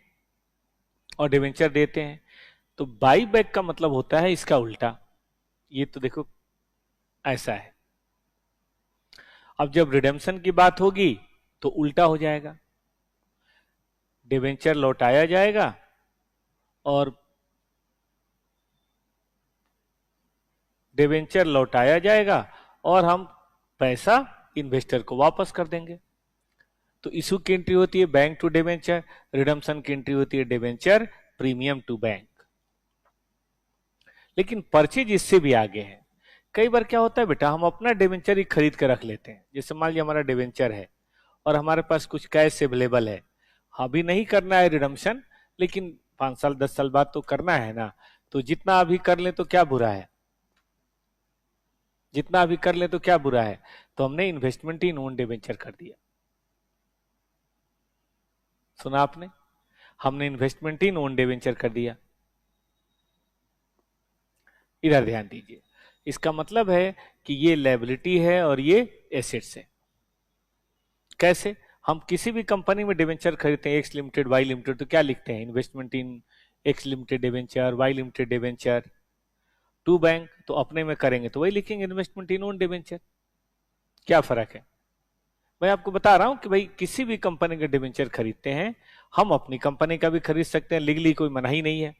और डिवेंचर देते हैं, तो बाई बैक का मतलब होता है इसका उल्टा। ये तो देखो ऐसा है। अब जब रिडेम्पशन की बात होगी तो उल्टा हो जाएगा, डिवेंचर लौटाया जाएगा और डिवेंचर लौटाया जाएगा और हम पैसा इन्वेस्टर को वापस कर देंगे। तो इशू की एंट्री होती है बैंक टू डिवेंचर, रिडम्पशन की एंट्री होती है डिवेंचर प्रीमियम टू बैंक। लेकिन परचेज इससे भी आगे है। कई बार क्या होता है बेटा, हम अपना डिवेंचर ही खरीद के रख लेते हैं। जैसे मान लिया हमारा डिवेंचर है और हमारे पास कुछ कैश अवेलेबल है, अभी नहीं करना है रिडम्पशन, लेकिन 5 साल 10 साल बाद तो करना है ना, तो जितना अभी कर ले तो क्या बुरा है, जितना अभी कर ले तो क्या बुरा है। तो हमने इन्वेस्टमेंट इन ओन डिवेंचर कर दिया। सुना आपने, हमने इन्वेस्टमेंट इन ओन डिवेंचर कर दिया। इधर ध्यान दीजिए, इसका मतलब है कि ये लायबिलिटी है और ये एसेट्स है। कैसे, हम किसी भी कंपनी में डिवेंचर खरीदते हैं, एक्स लिमिटेड वाई लिमिटेड, तो क्या लिखते हैं, investment in X limited debenture, Y limited debenture to bank. तो अपने में करेंगे तो वही लिखेंगे इन्वेस्टमेंट इन ओन डिवेंचर। क्या फर्क है, मैं आपको बता रहा हूं कि भाई किसी भी कंपनी के डिवेंचर खरीदते हैं, हम अपनी कंपनी का भी खरीद सकते हैं, लीगली कोई मनाही नहीं है।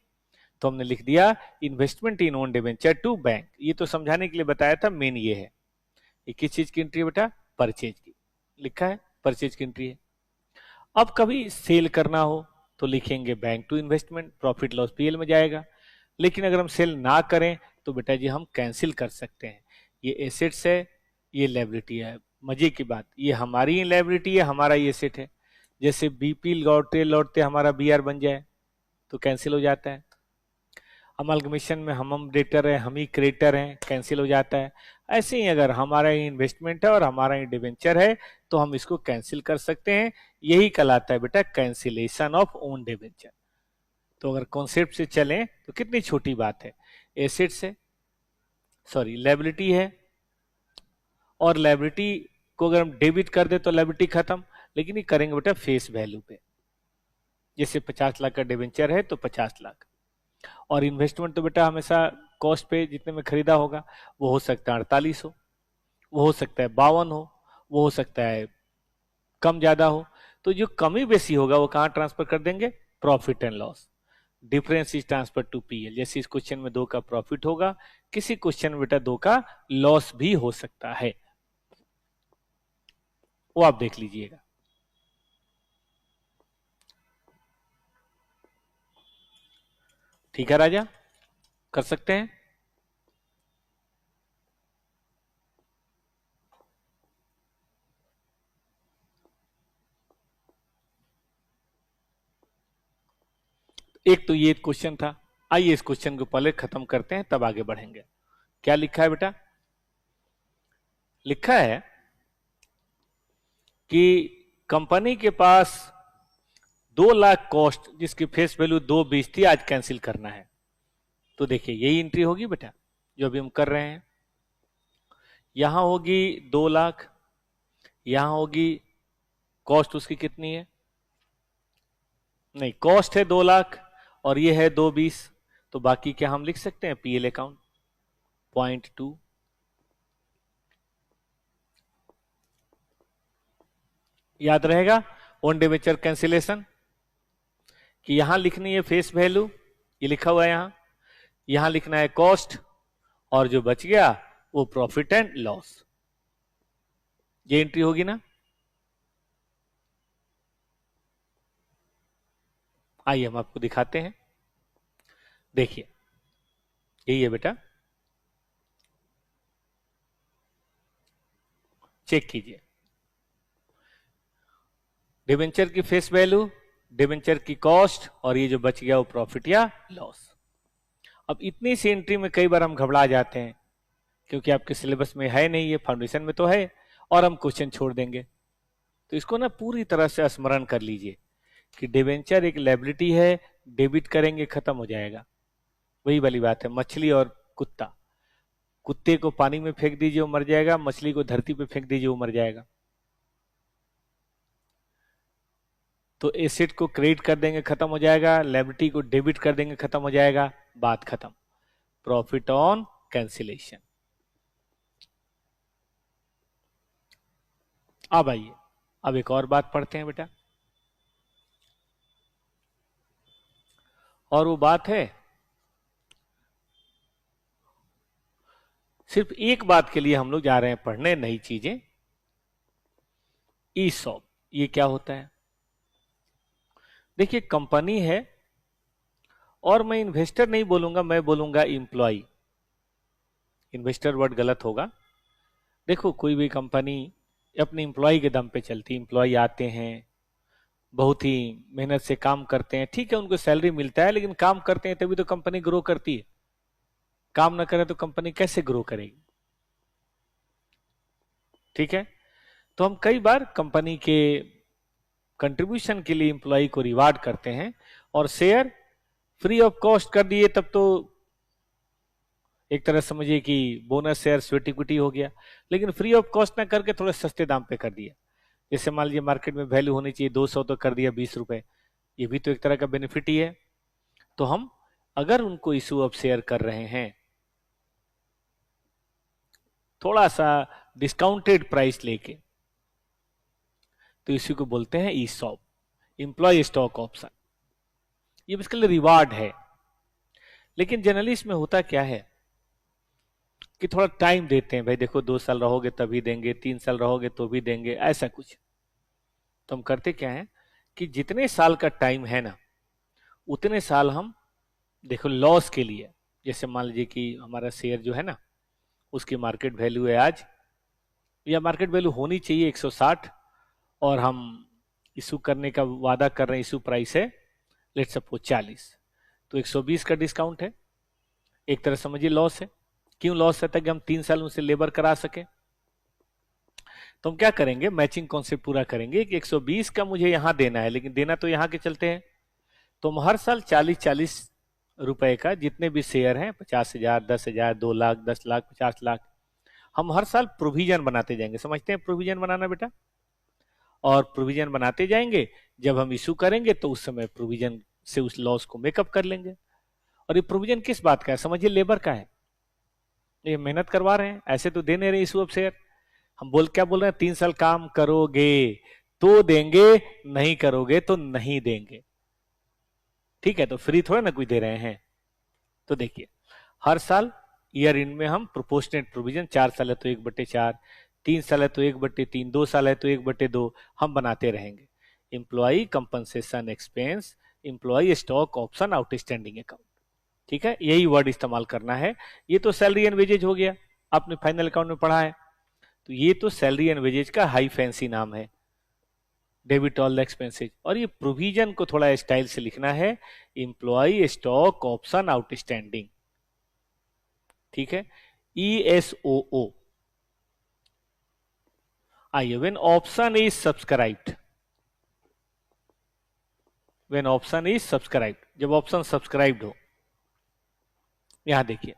तो हमने लिख दिया investment in own debenture to bank. ये तो समझाने के लिए बताया था, मेन ये है। ये किस चीज की एंट्री है बेटा, परचेज की, लिखा है परचेज की एंट्री है। अब कभी सेल करना हो तो लिखेंगे bank to investment, profit loss PL में जाएगा। लेकिन अगर हम सेल ना करें तो बेटा जी हम कैंसिल कर सकते हैं। ये एसेट्स है, ये लायबिलिटी है। मजे की बात, ये हमारी लायबिलिटी है, हमारा ये एसेट है। जैसे बीपी लौटते लौटते हमारा बीआर बन जाए तो कैंसिल हो जाता है। अमलगमेशन में हम डेटर है, हम ही क्रेडिटर हैं, कैंसिल हो जाता है। ऐसे ही अगर हमारा ही इन्वेस्टमेंट है और हमारा ही डिवेंचर है तो हम इसको कैंसिल कर सकते हैं। यही कहलाता है बेटा कैंसिलेशन ऑफ ओन डिवेंचर। तो अगर कॉन्सेप्ट से चलें तो कितनी छोटी बात है, एसेट्स है, सॉरी लायबिलिटी है, और लायबिलिटी को अगर हम डेबिट कर दे तो लायबिलिटी खत्म। लेकिन ये करेंगे बेटा फेस वैल्यू पे। जैसे 50 लाख का डिवेंचर है तो 50 लाख, और इन्वेस्टमेंट तो बेटा हमेशा कॉस्ट पे जितने में खरीदा होगा, वो हो सकता है 48 हो, वो हो सकता है 52 हो, वो हो सकता है कम ज्यादा हो। तो जो कमी बेसी होगा वो कहाँ ट्रांसफर कर देंगे, profit and loss. Difference is transfer to PL. जैसे इस क्वेश्चन में 2 का प्रॉफिट होगा, किसी क्वेश्चन में बेटा 2 का लॉस भी हो सकता है, वो आप देख लीजिएगा। ठीक है राजा, कर सकते हैं। एक तो ये क्वेश्चन था, आइए इस क्वेश्चन को पहले खत्म करते हैं तब आगे बढ़ेंगे। क्या लिखा है बेटा, लिखा है कि कंपनी के पास 2 लाख कॉस्ट जिसकी फेस वैल्यू 220 थी, आज कैंसिल करना है। तो देखिए यही एंट्री होगी बेटा जो अभी हम कर रहे हैं। यहां होगी 2 लाख, यहां होगी कॉस्ट उसकी कितनी है, नहीं कॉस्ट है 2 लाख और ये है 220, तो बाकी क्या हम लिख सकते हैं पीएल अकाउंट 0.2। याद रहेगा ओन डिवेंचर कैंसिलेशन कि यहां लिखनी है फेस वैल्यू, ये लिखा हुआ है यहां लिखना है कॉस्ट, और जो बच गया वो प्रॉफिट एंड लॉस। ये एंट्री होगी ना। आइए हम आपको दिखाते हैं, देखिए यही है बेटा, चेक कीजिए। डिवेंचर की फेस वैल्यू, डिवेंचर की कॉस्ट, और ये जो बच गया वो प्रॉफिट या लॉस। अब इतनी सी एंट्री में कई बार हम घबरा जाते हैं क्योंकि आपके सिलेबस में है नहीं, ये फाउंडेशन में तो है, और हम क्वेश्चन छोड़ देंगे। तो इसको ना पूरी तरह से स्मरण कर लीजिए कि डिबेंचर एक लायबिलिटी है, डेबिट करेंगे खत्म हो जाएगा। वही वाली बात है, मछली और कुत्ता। कुत्ते को पानी में फेंक दीजिए वो मर जाएगा, मछली को धरती पे फेंक दीजिए वो मर जाएगा। तो एसेट को क्रेडिट कर देंगे खत्म हो जाएगा, लायबिलिटी को डेबिट कर देंगे खत्म हो जाएगा, बात खत्म। Profit on cancellation. अब आइए, अब एक और बात पढ़ते हैं बेटा, और वो बात है, सिर्फ एक बात के लिए हम लोग जा रहे हैं पढ़ने नई चीजें। ईसॉप, ये क्या होता है? देखिए कंपनी है, और मैं इन्वेस्टर नहीं बोलूंगा, मैं बोलूंगा इंप्लॉय। इन्वेस्टर वर्ड गलत होगा। देखो कोई भी कंपनी अपने इंप्लॉय के दम पे चलती है। इंप्लॉय आते हैं, बहुत ही मेहनत से काम करते हैं, ठीक है उनको सैलरी मिलता है, लेकिन काम करते हैं तभी तो कंपनी ग्रो करती है। काम ना करे तो कंपनी कैसे ग्रो करेगी? ठीक है, तो हम कई बार कंपनी के कंट्रीब्यूशन के लिए इंप्लॉय को रिवार्ड करते हैं, और शेयर फ्री ऑफ कॉस्ट कर दिए तब तो एक तरह समझिए कि बोनस शेयर स्वेट इक्विटी हो गया। लेकिन फ्री ऑफ कॉस्ट ना करके थोड़े सस्ते दाम पे कर दिया, जैसे मान लीजिए मार्केट में वैल्यू होनी चाहिए 200 तो कर दिया 20 रुपए, ये भी तो एक तरह का बेनिफिट ही है। तो हम अगर उनको इशू ऑफ शेयर कर रहे हैं थोड़ा सा डिस्काउंटेड प्राइस लेके, तो इसी को बोलते हैं ईसॉप, इंप्लॉय स्टॉक ऑप्शन। ये बेसिकली रिवार्ड है। लेकिन जनरली इसमें होता क्या है कि थोड़ा टाइम देते हैं, भाई देखो 2 साल रहोगे तभी देंगे, 3 साल रहोगे तो भी देंगे, ऐसा कुछ। तो हम करते क्या है कि जितने साल का टाइम है ना, उतने साल हम देखो लॉस के लिए, जैसे मान लीजिए कि हमारा शेयर जो है ना, उसकी मार्केट वैल्यू है आज, या मार्केट वैल्यू होनी चाहिए 160, और हम इशू करने का वादा कर रहे हैं, इशू प्राइस है लेट सपोज 40, तो 120 का डिस्काउंट है। एक तरह समझिए लॉस है। क्यों लॉस है? ताकि हम 3 साल उनसे लेबर करा सके। तो हम क्या करेंगे, मैचिंग कॉन्सेप्ट पूरा करेंगे कि 120 का मुझे यहां देना है, लेकिन देना तो यहां के चलते हैं, तो हम हर साल 40-40 रुपए का जितने भी शेयर हैं, 50,000, 10,000, 2 लाख, 10 लाख, 50 लाख, हम हर साल प्रोविजन बनाते जाएंगे। समझते हैं प्रोविजन बनाना बेटा? और प्रोविजन बनाते जाएंगे, जब हम इशू करेंगे तो उस समय प्रोविजन से उस लॉस को मेकअप कर लेंगे। और ये प्रोविजन किस बात का है? समझिए लेबर का है। ये मेहनत करवा रहे हैं, ऐसे तो दे नहीं रहे इशू ऑफ शेयर। हम क्या बोल रहे हैं, 3 साल काम करोगे तो देंगे, नहीं करोगे तो नहीं देंगे। ठीक है, तो फ्री थोड़ा ना कोई दे रहे हैं। तो देखिए हर साल ईयर इन में हम प्रोपोर्शनेट प्रोविजन, 4 साल है तो 1/4, 3 साल है तो 1/3, 2 साल है तो 1/2 हम बनाते रहेंगे। Employee compensation expense, employee stock option outstanding account. ठीक है, यही वर्ड इस्तेमाल करना है। ये तो सैलरी एंड वेजेज हो गया, आपने फाइनल अकाउंट में पढ़ा है। तो ये तो सैलरी एंड वेजेज का हाई फैंसी नाम है, डेबिट ऑल द एक्सपेंसेज। और ये प्रोविजन को थोड़ा स्टाइल से लिखना है, इंप्लॉई स्टॉक ऑप्शन आउटस्टैंडिंग। ठीक है, ESOO। आइए, when option is subscribed, when option is subscribed, जब ऑप्शन सब्सक्राइब्ड हो, यहां देखिए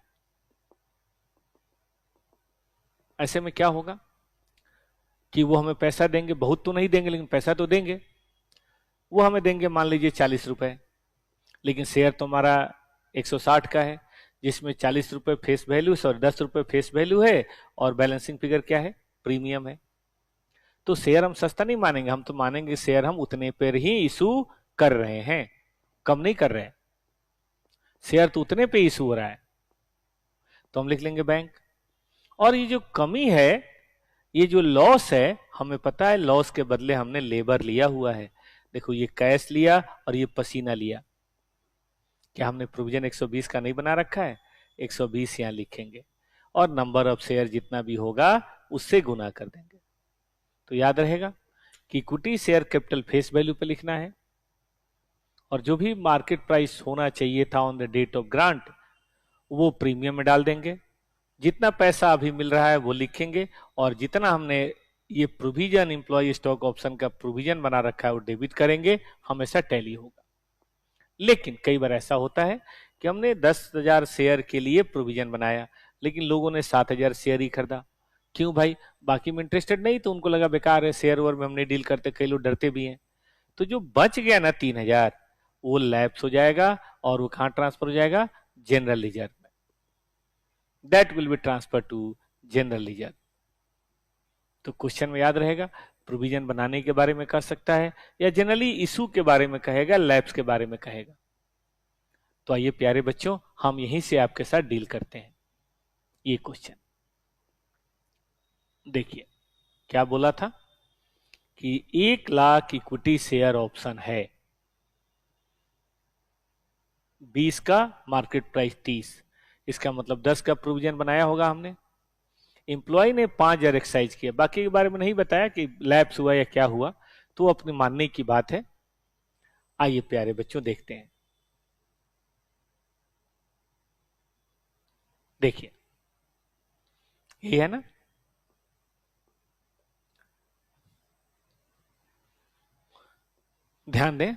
ऐसे में क्या होगा कि वो हमें पैसा देंगे, बहुत तो नहीं देंगे लेकिन पैसा तो देंगे। वो हमें देंगे मान लीजिए 40 रुपए, लेकिन शेयर तो हमारा 160 का है, जिसमें 40 रुपए फेस वैल्यू, सॉरी 10 रुपए फेस वैल्यू है, और बैलेंसिंग फिगर क्या है, प्रीमियम है। तो शेयर हम सस्ता नहीं मानेंगे, हम तो मानेंगे शेयर हम उतने पर ही इशू कर रहे हैं, कम नहीं कर रहे हैं। शेयर तो उतने पे इशू हो रहा है, तो हम लिख लेंगे बैंक। और ये जो कमी है, ये जो लॉस है, हमें पता है लॉस के बदले हमने लेबर लिया हुआ है। देखो ये कैश लिया और ये पसीना लिया। क्या हमने प्रोविजन 120 का नहीं बना रखा है? 120 यहां लिखेंगे, और नंबर ऑफ शेयर जितना भी होगा उससे गुना कर देंगे। तो याद रहेगा कि equity share capital face value पे लिखना है, और जो भी मार्केट प्राइस होना चाहिए था on the date of grant, वो प्रीमियम में डाल देंगे। जितना पैसा अभी मिल रहा है वो लिखेंगे, और जितना हमने ये प्रोविजन एम्प्लॉय स्टॉक ऑप्शन का प्रोविजन बना रखा है वो डेबिट करेंगे, हमेशा टैली होगा। लेकिन कई बार ऐसा होता है कि हमने 10,000 शेयर के लिए प्रोविजन बनाया, लेकिन लोगों ने 7,000 शेयर ही खरीदा। क्यों भाई? बाकी में इंटरेस्टेड नहीं, तो उनको लगा बेकार है, शेयर वोर में हमने डील करते, कई लोग डरते भी हैं। तो जो बच गया ना 3,000, वो लैप्स हो जाएगा और वो कहां ट्रांसफर हो जाएगा? जनरल रिजर्व में। That will be transfer to general reserve. तो क्वेश्चन में याद रहेगा, प्रोविजन बनाने के बारे में कर सकता है या जनरली इशू के बारे में कहेगा, लैप्स के बारे में कहेगा। तो आइए प्यारे बच्चों, हम यहीं से आपके साथ डील करते हैं। ये क्वेश्चन देखिए, क्या बोला था कि 1,00,000 इक्विटी शेयर ऑप्शन है, 20 का मार्केट प्राइस 30, इसका मतलब 10 का प्रोविजन बनाया होगा हमने। एम्प्लॉय ने 5,000 एक्साइज किया, बाकी के बारे में नहीं बताया कि लैप्स हुआ या क्या हुआ, तो वो अपने मानने की बात है। आइए प्यारे बच्चों देखते हैं। देखिए, ये है ना, ध्यान दें,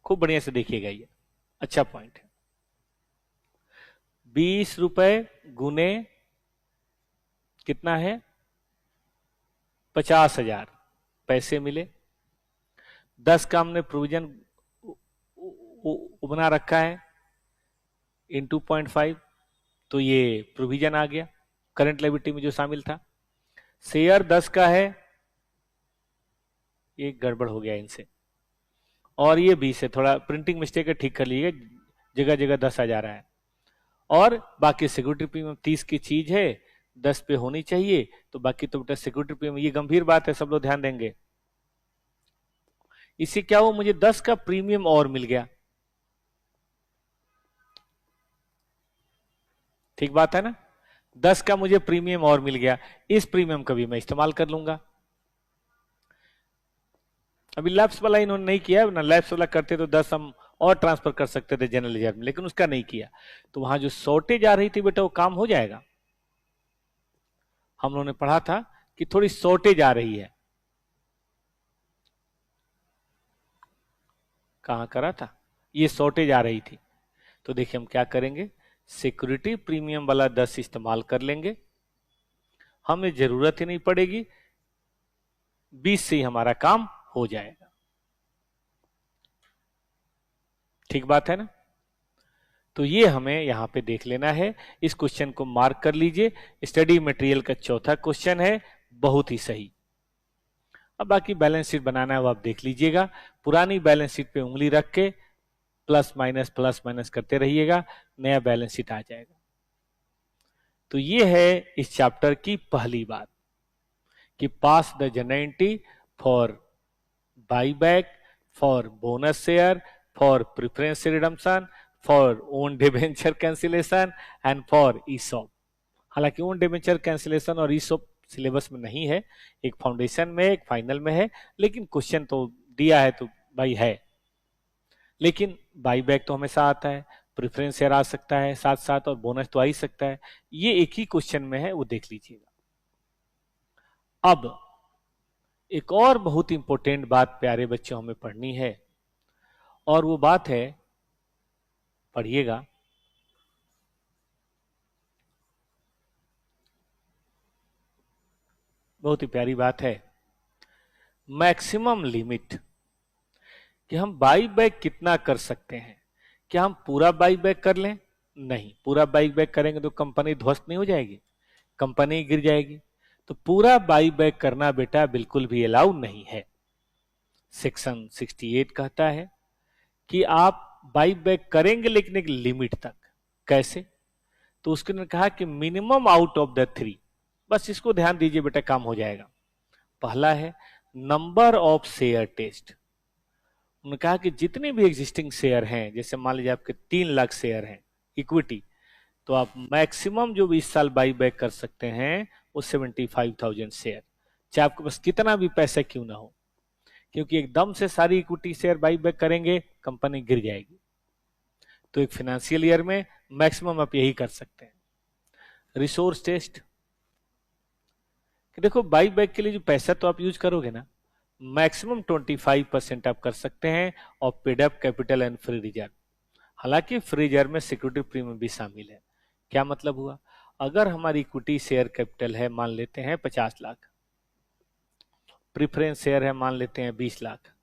खूब बढ़िया से देखिएगा, ये अच्छा पॉइंट है। 20 रुपए गुने कितना है? 50,000 पैसे मिले। 10 का हमने प्रोविजन बना रखा है इन 2.5, तो ये प्रोविजन आ गया करंट लायबिलिटी में जो शामिल था। शेयर 10 का है, ये गड़बड़ हो गया इनसे, और ये 20 है, थोड़ा प्रिंटिंग मिस्टेक है, ठीक कर लीजिए, जगह जगह 10 आ जा रहा है। और बाकी सिक्योरिटी प्रीमियम 30 की चीज है, 10 पे होनी चाहिए, तो बाकी तो बेटा सिक्योरिटी प्रीमियम, ये गंभीर बात है, सब लोग ध्यान देंगे। इससे क्या हो, मुझे 10 का प्रीमियम और मिल गया, ठीक बात है ना? 10 का मुझे प्रीमियम और मिल गया, इस प्रीमियम का भी मैं इस्तेमाल कर लूंगा। अभी लैप्स वाला इन्होंने नहीं किया ना, लैप्स वाला करते तो 10 हम और ट्रांसफर कर सकते थे जनरल रिजर्व में, लेकिन उसका नहीं किया। तो वहां जो शॉर्टेज आ रही थी बेटा, वो काम हो जाएगा। हम लोगों ने पढ़ा था कि थोड़ी शॉर्टेज आ रही है, कहां करा था, ये शॉर्टेज आ रही थी। तो देखिए हम क्या करेंगे, सिक्योरिटी प्रीमियम वाला 10 इस्तेमाल कर लेंगे, हमें जरूरत ही नहीं पड़ेगी, 20 से ही हमारा काम हो जाएगा। ठीक बात है ना? तो ये हमें यहां पे देख लेना है, इस क्वेश्चन को मार्क कर लीजिए, स्टडी मटेरियल का चौथा क्वेश्चन है, बहुत ही सही। अब बाकी बैलेंस शीट बनाना है वो आप देख लीजिएगा, पुरानी बैलेंस शीट पे उंगली रख के प्लस माइनस करते रहिएगा, नया बैलेंस शीट आ जाएगा। तो ये है इस चैप्टर की पहली बात कि pass the genuinity for buyback, for bonus share, for preference redemption, for own debenture cancellation and for ESOP. हालांकि ओन डिबेंचर कैंसिलेशन और ईसॉप सिलेबस में नहीं है, एक फाउंडेशन में एक फाइनल में है, लेकिन क्वेश्चन तो दिया है तो भाई है। लेकिन बाईबैक तो हमेशा आता है, प्रेफरेंस शेयर आ सकता है साथ साथ, और बोनस तो आ ही सकता है, ये एक ही क्वेश्चन में है, वो देख लीजिएगा। अब एक और बहुत इंपॉर्टेंट बात प्यारे बच्चों हमें पढ़नी है, और वो बात है, पढ़िएगा, बहुत ही प्यारी बात है, मैक्सिमम लिमिट, कि हम बाई बैक कितना कर सकते हैं। क्या हम पूरा बाई बैक कर लें? नहीं, पूरा बाई बैक करेंगे तो कंपनी ध्वस्त नहीं हो जाएगी, कंपनी गिर जाएगी। तो पूरा बाई बैक करना बेटा बिल्कुल भी अलाउ नहीं है। सेक्शन 68 कहता है कि आप बाई बैक करेंगे, लेकिन एक लिमिट तक। कैसे? तो उसके ने कहा कि मिनिमम आउट ऑफ द 3, बस इसको ध्यान दीजिए बेटा, काम हो जाएगा। पहला है नंबर ऑफ शेयर टेस्ट। उन्होंने कहा कि जितने भी एग्जिस्टिंग शेयर हैं, जैसे मान लीजिए आपके 3,00,000 शेयर हैं इक्विटी, तो आप मैक्सिमम जो भी इस साल बाई बैक कर सकते हैं वो 75,000 शेयर, चाहे आपके पास कितना भी पैसा क्यों ना हो, क्योंकि एकदम से सारी इक्विटी शेयर बाई बैक करेंगे कंपनी गिर जाएगी। तो एक फाइनेंशियल ईयर में मैक्सिमम आप यही कर सकते हैं। रिसोर्स टेस्ट, देखो बाई बैक के लिए जो पैसा तो आप यूज करोगे ना, मैक्सिमम 25% आप कर सकते हैं और paid up capital and free reserve. हालांकि फ्री रिजर्व में सिक्योरिटी प्रीमियम भी शामिल है। क्या मतलब हुआ, अगर हमारी इक्विटी शेयर कैपिटल है मान लेते हैं 50 लाख, प्रीफरेंस शेयर है मान लेते हैं 20 लाख,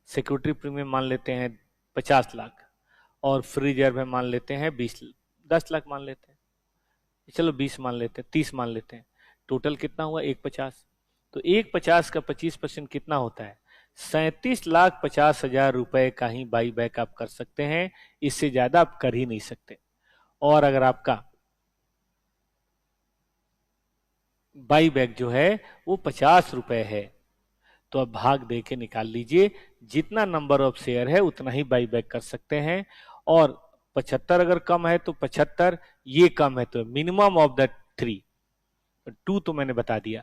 सिक्योरिटी प्रीमियम मान लेते हैं 50 लाख, और फ्री रिजर्व है मान लेते हैं 10 लाख मान लेते हैं, चलो 20 मान लेते हैं, 30 मान लेते हैं, टोटल कितना हुआ 150। तो 150 का 25% कितना होता है, 37,50,000 रुपए का ही बाई बैक आप कर सकते हैं, इससे ज्यादा आप कर ही नहीं सकते। और अगर आपका बाई बैक जो है वो 50 रुपए है, तो अब भाग दे के निकाल लीजिए, जितना नंबर ऑफ शेयर है उतना ही बाई बैक कर सकते हैं। और 75 अगर कम है तो 75, ये कम है तो मिनिमम ऑफ द 3, 2 तो मैंने बता दिया,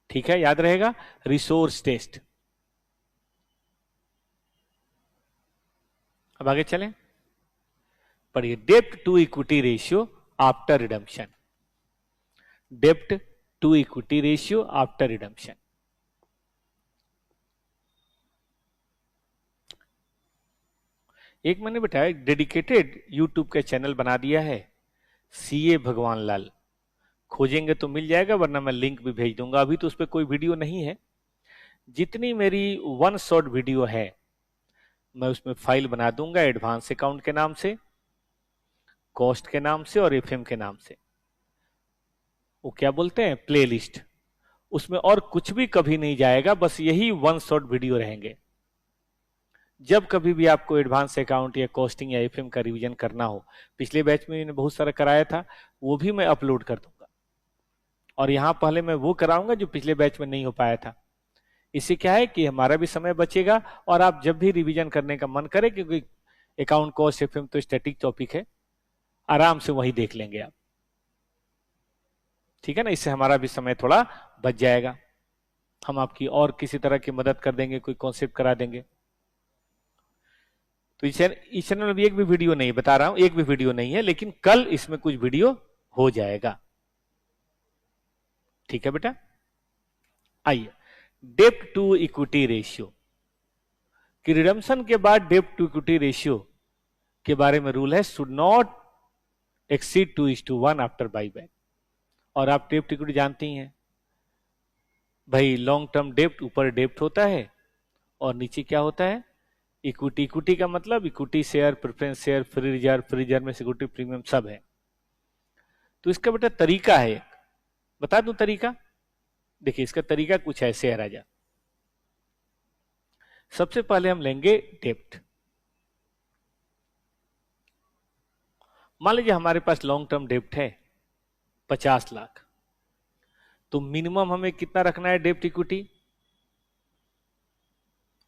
ठीक है, याद रहेगा। Resource test. अब आगे चलें, पढ़िए, डेप्ट to equity ratio after redemption. Dept to equity ratio after redemption. एक मैंने बताया डेडिकेटेड यूट्यूब का चैनल बना दिया है, सीए भगवान लाल, खोजेंगे तो मिल जाएगा, वरना मैं लिंक भी भेज दूंगा। अभी तो उस पर कोई वीडियो नहीं है, जितनी मेरी वन शॉट वीडियो है मैं उसमें फाइल बना दूंगा, एडवांस अकाउंट के नाम से, कॉस्ट के नाम से और एफएम के नाम से, वो क्या बोलते हैं प्लेलिस्ट, उसमें और कुछ भी कभी नहीं जाएगा, बस यही वन शॉट वीडियो रहेंगे। जब कभी भी आपको एडवांस अकाउंट या कॉस्टिंग या एफएम का रिवीजन करना हो, पिछले बैच में मैंने बहुत सारा कराया था, वो भी मैं अपलोड कर दूंगा। और यहां पहले मैं वो कराऊंगा जो पिछले बैच में नहीं हो पाया था। इससे क्या है कि हमारा भी समय बचेगा, और आप जब भी रिवीजन करने का मन करे, क्योंकि अकाउंट कॉस्ट एफएम तो स्टैटिक टॉपिक है, आराम से वही देख लेंगे आप, ठीक है ना। इससे हमारा भी समय थोड़ा बच जाएगा, हम आपकी और किसी तरह की मदद कर देंगे, कोई कॉन्सेप्ट करा देंगे। तो इस चैनल में भी एक भी वीडियो नहीं, बता रहा हूं एक भी वीडियो नहीं है, लेकिन कल इसमें कुछ वीडियो हो जाएगा, ठीक है बेटा। आइए, डेप्ट टू इक्विटी रेशियो कि रिडम्पशन के बाद डेप्ट टू इक्विटी रेशियो के बारे में रूल है, should not exceed 2:1 after buyback. और आप डेप्ट इक्विटी जानती हैं भाई, लॉन्ग टर्म डेप्ट ऊपर डेप्ट होता है और नीचे क्या होता है इक्विटी। इक्विटी का मतलब equity share, preference share, free reserve में सिक्योरिटी प्रीमियम सब है। तो इसका बेटा तरीका है, एक बता दूं तरीका। देखिए इसका तरीका कुछ ऐसे है राजा। सबसे पहले हम लेंगे डेप्ट। मान लीजिए हमारे पास लॉन्ग टर्म डेप्ट है 50 लाख, तो मिनिमम हमें कितना रखना है डेप्ट इक्विटी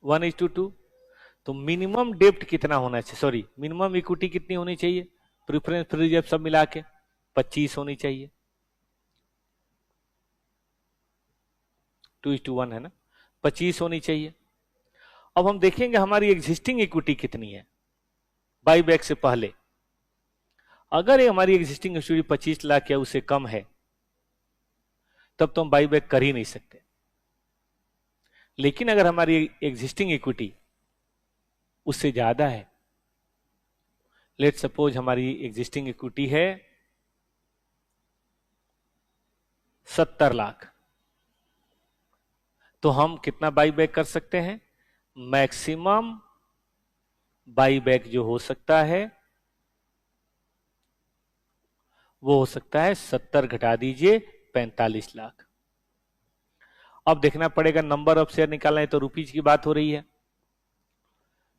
1:2। तो मिनिमम डेप्ट कितना होना चाहिए, सॉरी मिनिमम इक्विटी कितनी होनी चाहिए, प्रेफरेंस फ्री रिजर्व सब मिला के 25 होनी चाहिए, 2:1 है ना, 25 होनी चाहिए। अब हम देखेंगे हमारी एग्जिस्टिंग इक्विटी कितनी है बाईबैक से पहले। अगर ये हमारी एग्जिस्टिंग इक्विटी 25 लाख या उससे कम है, तब तो हम बाईबैक कर ही नहीं सकते। लेकिन अगर हमारी एग्जिस्टिंग इक्विटी उससे ज्यादा है, लेट सपोज हमारी एग्जिस्टिंग इक्विटी है 70 लाख, तो हम कितना बाईबैक कर सकते हैं, मैक्सिमम बाईबैक जो हो सकता है वो हो सकता है 70 घटा दीजिए 45 लाख। अब देखना पड़ेगा, नंबर ऑफ शेयर निकालना है तो रुपीज की बात हो रही है,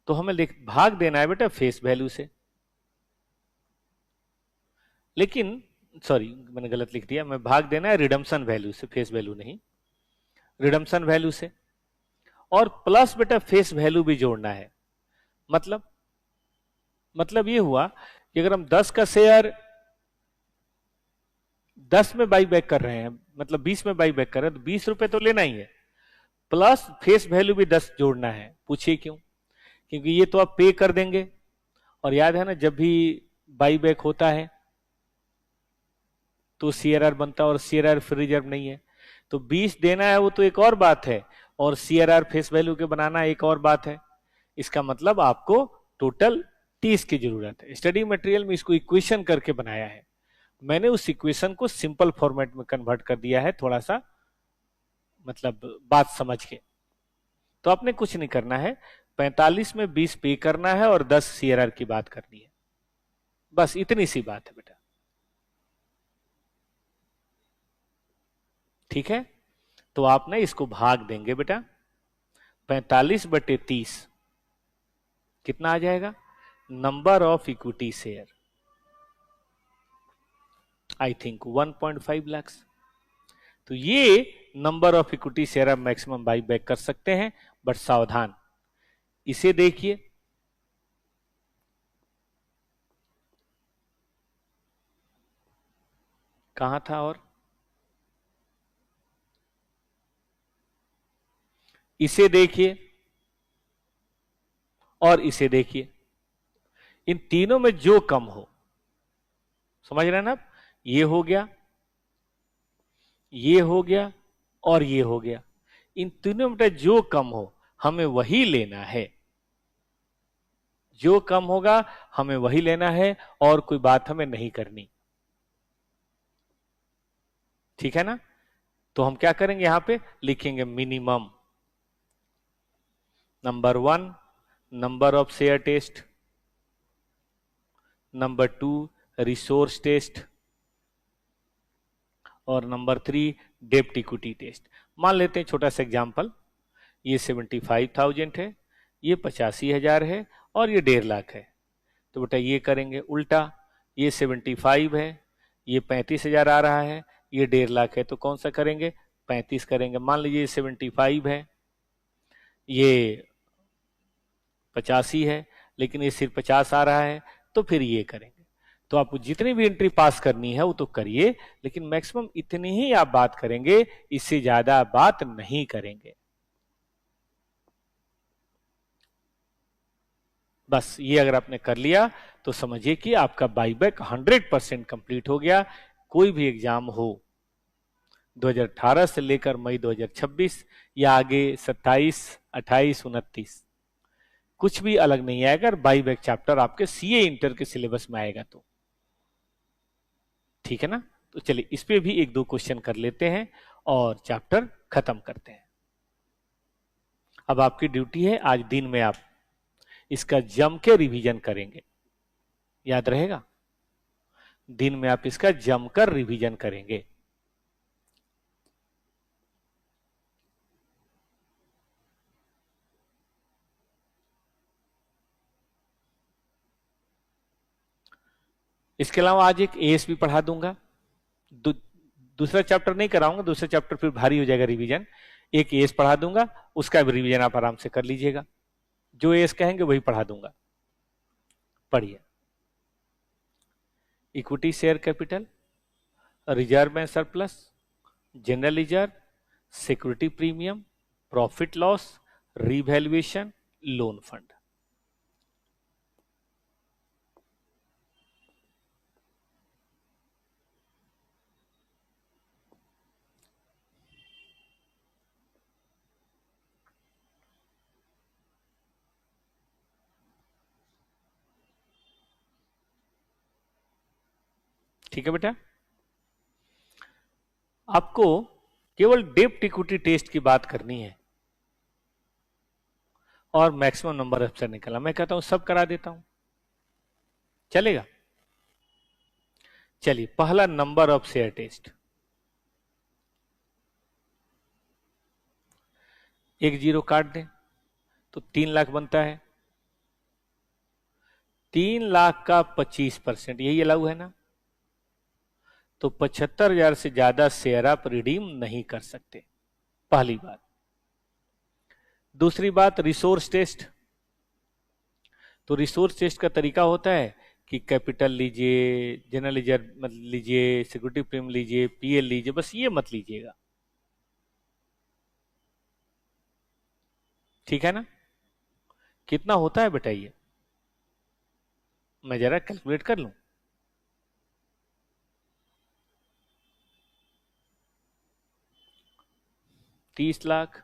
तो हमें भाग देना है बेटा फेस वैल्यू से। लेकिन सॉरी मैंने गलत लिख दिया, मैं भाग देना है रिडम्पशन वैल्यू से, फेस वैल्यू नहीं, रिडम्पशन वैल्यू से। और प्लस बेटा फेस वैल्यू भी जोड़ना है। मतलब ये हुआ कि अगर हम 10 का शेयर 10 में बाई बैक कर रहे हैं, मतलब 20 में बाई बैक कर रहे हैं, तो 20 रुपए तो लेना ही है, प्लस फेस वैल्यू भी 10 जोड़ना है। पूछिए क्यों, क्योंकि ये तो आप पे कर देंगे, और याद है ना जब भी बाई बैक होता है तो सीआरआर बनता है, और सीआरआर फ्री रिजर्व नहीं है। तो 20 देना है वो तो एक और बात है, और सीआरआर फेस वैल्यू के बनाना एक और बात है। इसका मतलब आपको टोटल 30 की जरूरत है। स्टडी मटेरियल में इसको इक्वेशन करके बनाया है, मैंने उस इक्वेशन को सिंपल फॉर्मेट में कन्वर्ट कर दिया है, थोड़ा सा मतलब बात समझ के। तो आपने कुछ नहीं करना है, 45 में 20 पे करना है और 10 सीआरआर की बात करनी है, बस इतनी सी बात है बेटा। ठीक है, तो आपने इसको भाग देंगे बेटा, 45/30 कितना आ जाएगा, number of equity share, I think 1.5 lakh. तो ये नंबर ऑफ इक्विटी शेयर आप मैक्सिमम बाई बैक कर सकते हैं, बट सावधान, इसे देखिए, कहां था, और इसे देखिए, और इसे देखिए, इन तीनों में जो कम हो, समझ रहे हैं ना आप, ये हो गया, ये हो गया, और ये हो गया, इन तीनों में जो कम हो हमें वही लेना है, जो कम होगा हमें वही लेना है, और कोई बात हमें नहीं करनी। ठीक है ना, तो हम क्या करेंगे, यहां पे लिखेंगे minimum, number 1 number of share test, number 2 resource test, और नंबर 3 डेप्ट इक्विटी टेस्ट। मान लेते हैं छोटा सा एग्जांपल, ये 75,000 है, ये 85,000 है, और ये 1.5 लाख है। तो बेटा ये करेंगे उल्टा, ये 75 है, ये 35,000 आ रहा है, ये 1.5 लाख है, तो कौन सा करेंगे, 35 करेंगे। मान लीजिए 75 है, ये 85 है, लेकिन ये सिर्फ 50 आ रहा है, तो फिर ये करेंगे। तो आपको जितनी भी एंट्री पास करनी है वो तो करिए, लेकिन मैक्सिमम इतनी ही आप बात करेंगे, इससे ज्यादा बात नहीं करेंगे। बस ये अगर आपने कर लिया तो समझिए कि आपका बाईबैक 100% कंप्लीट हो गया। कोई भी एग्जाम हो 2018 से लेकर मई 2026 या आगे 27, 28, 29, कुछ भी अलग नहीं आएगा अगर बाईबैक चैप्टर आपके सीए इंटर के सिलेबस में आएगा तो। ठीक है ना, तो चलिए इस पे भी एक दो क्वेश्चन कर लेते हैं और चैप्टर खत्म करते हैं। अब आपकी ड्यूटी है आज दिन में आप इसका जम के रिवीजन करेंगे, याद रहेगा, दिन में आप इसका जमकर रिवीजन करेंगे। इसके अलावा आज एक एएस भी पढ़ा दूंगा, दूसरा चैप्टर नहीं कराऊंगा, दूसरा चैप्टर फिर भारी हो जाएगा रिवीजन। एक एएस पढ़ा दूंगा, उसका भी रिवीजन आप आराम से कर लीजिएगा, जो एएस कहेंगे वही पढ़ा दूंगा। पढ़िए, equity share capital, reserve and surplus, general reserve, security premium, profit loss, revaluation, loan fund. ठीक है बेटा, आपको केवल डेप्ट इक्विटी टेस्ट की बात करनी है और मैक्सिमम नंबर ऑफ शेयर निकालना। मैं कहता हूं सब करा देता हूं, चलेगा। चलिए, पहला नंबर ऑफ शेयर टेस्ट, एक जीरो काट दें तो 3 लाख बनता है, 3 लाख का 25%, यही अलाउ है ना, तो 75,000 से ज्यादा शेयर आप रिडीम नहीं कर सकते, पहली बात। दूसरी बात, रिसोर्स टेस्ट, तो रिसोर्स टेस्ट का तरीका होता है कि कैपिटल लीजिए, जनरल रिजर्व लीजिए, सिक्योरिटी प्रीमियम लीजिए, पीएल लीजिए, बस ये मत लीजिएगा। ठीक है ना, कितना होता है बताइए, मैं जरा कैलकुलेट कर लूं। 30 लाख,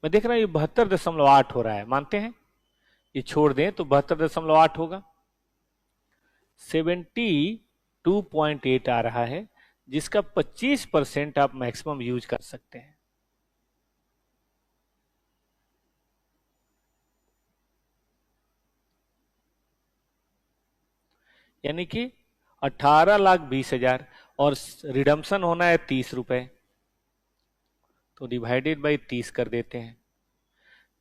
मैं देख रहा हूं ये 72.8 हो रहा है, मानते हैं ये छोड़ दें तो 72.8 होगा। 72.8 आ रहा है, जिसका 25% आप मैक्सिमम यूज कर सकते हैं। यानी कि 18,20,000 और रिडम्पशन होना है 30 रुपए, तो डिवाइडेड बाई 30 कर देते हैं,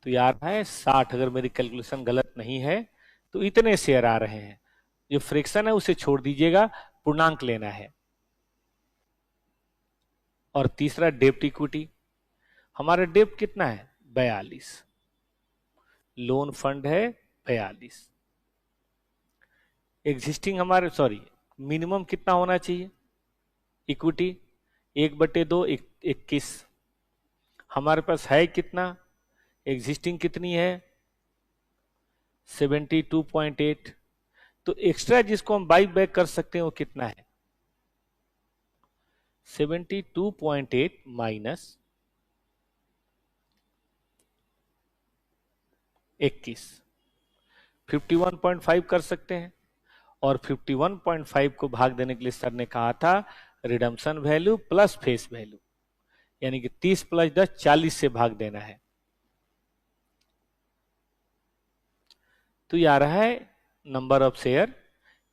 तो यार है 60, अगर मेरी कैलकुलेशन गलत नहीं है तो इतने शेयर आ रहे हैं। जो फ्रैक्शन है उसे छोड़ दीजिएगा, पूर्णांक लेना है। और तीसरा डेप्ट इक्विटी, हमारा डेप्ट कितना है 42, लोन फंड है 42, एग्जिस्टिंग हमारे सॉरी मिनिमम कितना होना चाहिए इक्विटी 1/2 21, हमारे पास है कितना, एग्जिस्टिंग कितनी है 72.8, तो एक्स्ट्रा जिसको हम बाई बैक कर सकते हैं वो कितना है 72.8 माइनस 21, 51.5 कर सकते हैं। और 51.5 को भाग देने के लिए सर ने कहा था redemption value plus face value, यानी कि 30 + 10 40 से भाग देना है, तो ये आ रहा है नंबर ऑफ शेयर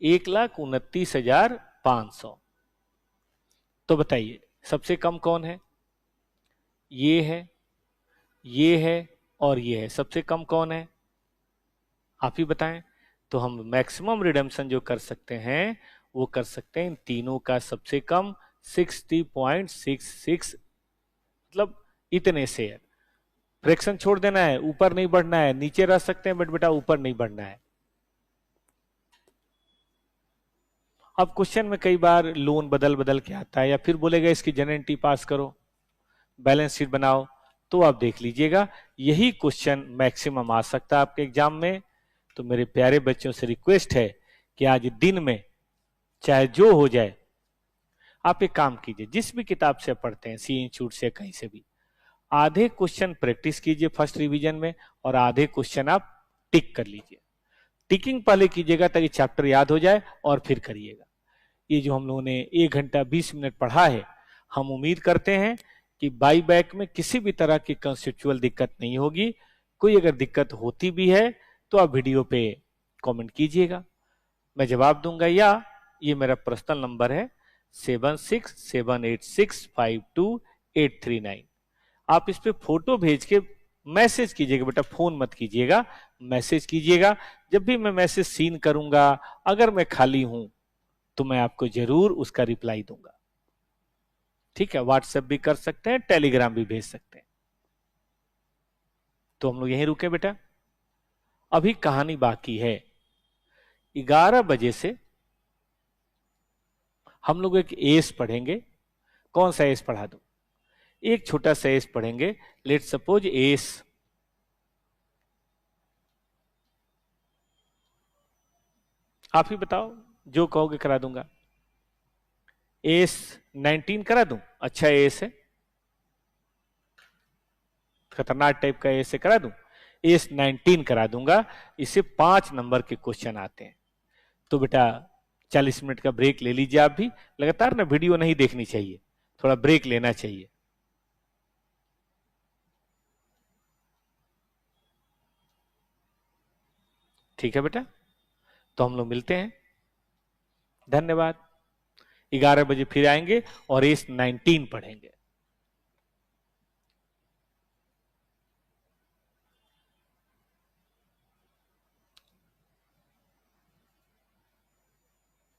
1,29,500। तो बताइए सबसे कम कौन है, ये है, ये है और ये है, सबसे कम कौन है आप ही बताएं। तो हम मैक्सिमम रिडेम्पशन जो कर सकते हैं वो कर सकते हैं इन तीनों का सबसे कम 60.66, मतलब इतने शेयर। फ्रैक्शन छोड़ देना है, ऊपर नहीं बढ़ना है, नीचे रह सकते हैं बट बेटा ऊपर नहीं बढ़ना है। अब क्वेश्चन में कई बार लोन बदल बदल के आता है, या फिर बोलेगा इसकी जनरल पास करो, बैलेंस शीट बनाओ, तो आप देख लीजिएगा यही क्वेश्चन मैक्सिमम आ सकता है आपके एग्जाम में। तो मेरे प्यारे बच्चों से रिक्वेस्ट है कि आज दिन में चाहे जो हो जाए, आप एक काम कीजिए, जिस भी किताब से पढ़ते हैं, सी इंस्टीट्यूट से कहीं से भी, आधे क्वेश्चन प्रैक्टिस कीजिए फर्स्ट रिवीजन में और आधे क्वेश्चन आप टिक कर लीजिए। टिकिंग पहले कीजिएगा ताकि चैप्टर याद हो जाए और फिर करिएगा। ये जो हम लोगों ने 1 घंटा 20 मिनट पढ़ा है, हम उम्मीद करते हैं कि बाई बैक में किसी भी तरह की कंसेप्चुअल दिक्कत नहीं होगी। कोई अगर दिक्कत होती भी है तो आप वीडियो पे कमेंट कीजिएगा, मैं जवाब दूंगा, या ये मेरा पर्सनल नंबर है 7678652839। आप इस पे फोटो भेज के मैसेज कीजिएगा, बेटा फोन मत कीजिएगा, मैसेज कीजिएगा। जब भी मैं मैसेज सीन करूंगा, अगर मैं खाली हूं तो मैं आपको जरूर उसका रिप्लाई दूंगा। ठीक है, व्हाट्सएप भी कर सकते हैं, टेलीग्राम भी भेज सकते हैं। तो हम लोग यहीं रुके बेटा, अभी कहानी बाकी है। 11 बजे से हम लोग एक एस पढ़ेंगे। कौन सा एस पढ़ा दूं, एक छोटा सा एस पढ़ेंगे। लेट सपोज एस, आप ही बताओ, जो कहोगे करा दूंगा। एस 19 करा दूं, अच्छा एस है, खतरनाक टाइप का एस है, करा दूं, एस 19 करा दूंगा। इससे 5 नंबर के क्वेश्चन आते हैं। तो बेटा 40 मिनट का ब्रेक ले लीजिए, आप भी लगातार ना वीडियो नहीं देखनी चाहिए, थोड़ा ब्रेक लेना चाहिए। ठीक है बेटा, तो हम लोग मिलते हैं, धन्यवाद। 11 बजे फिर आएंगे और एस 19 पढ़ेंगे।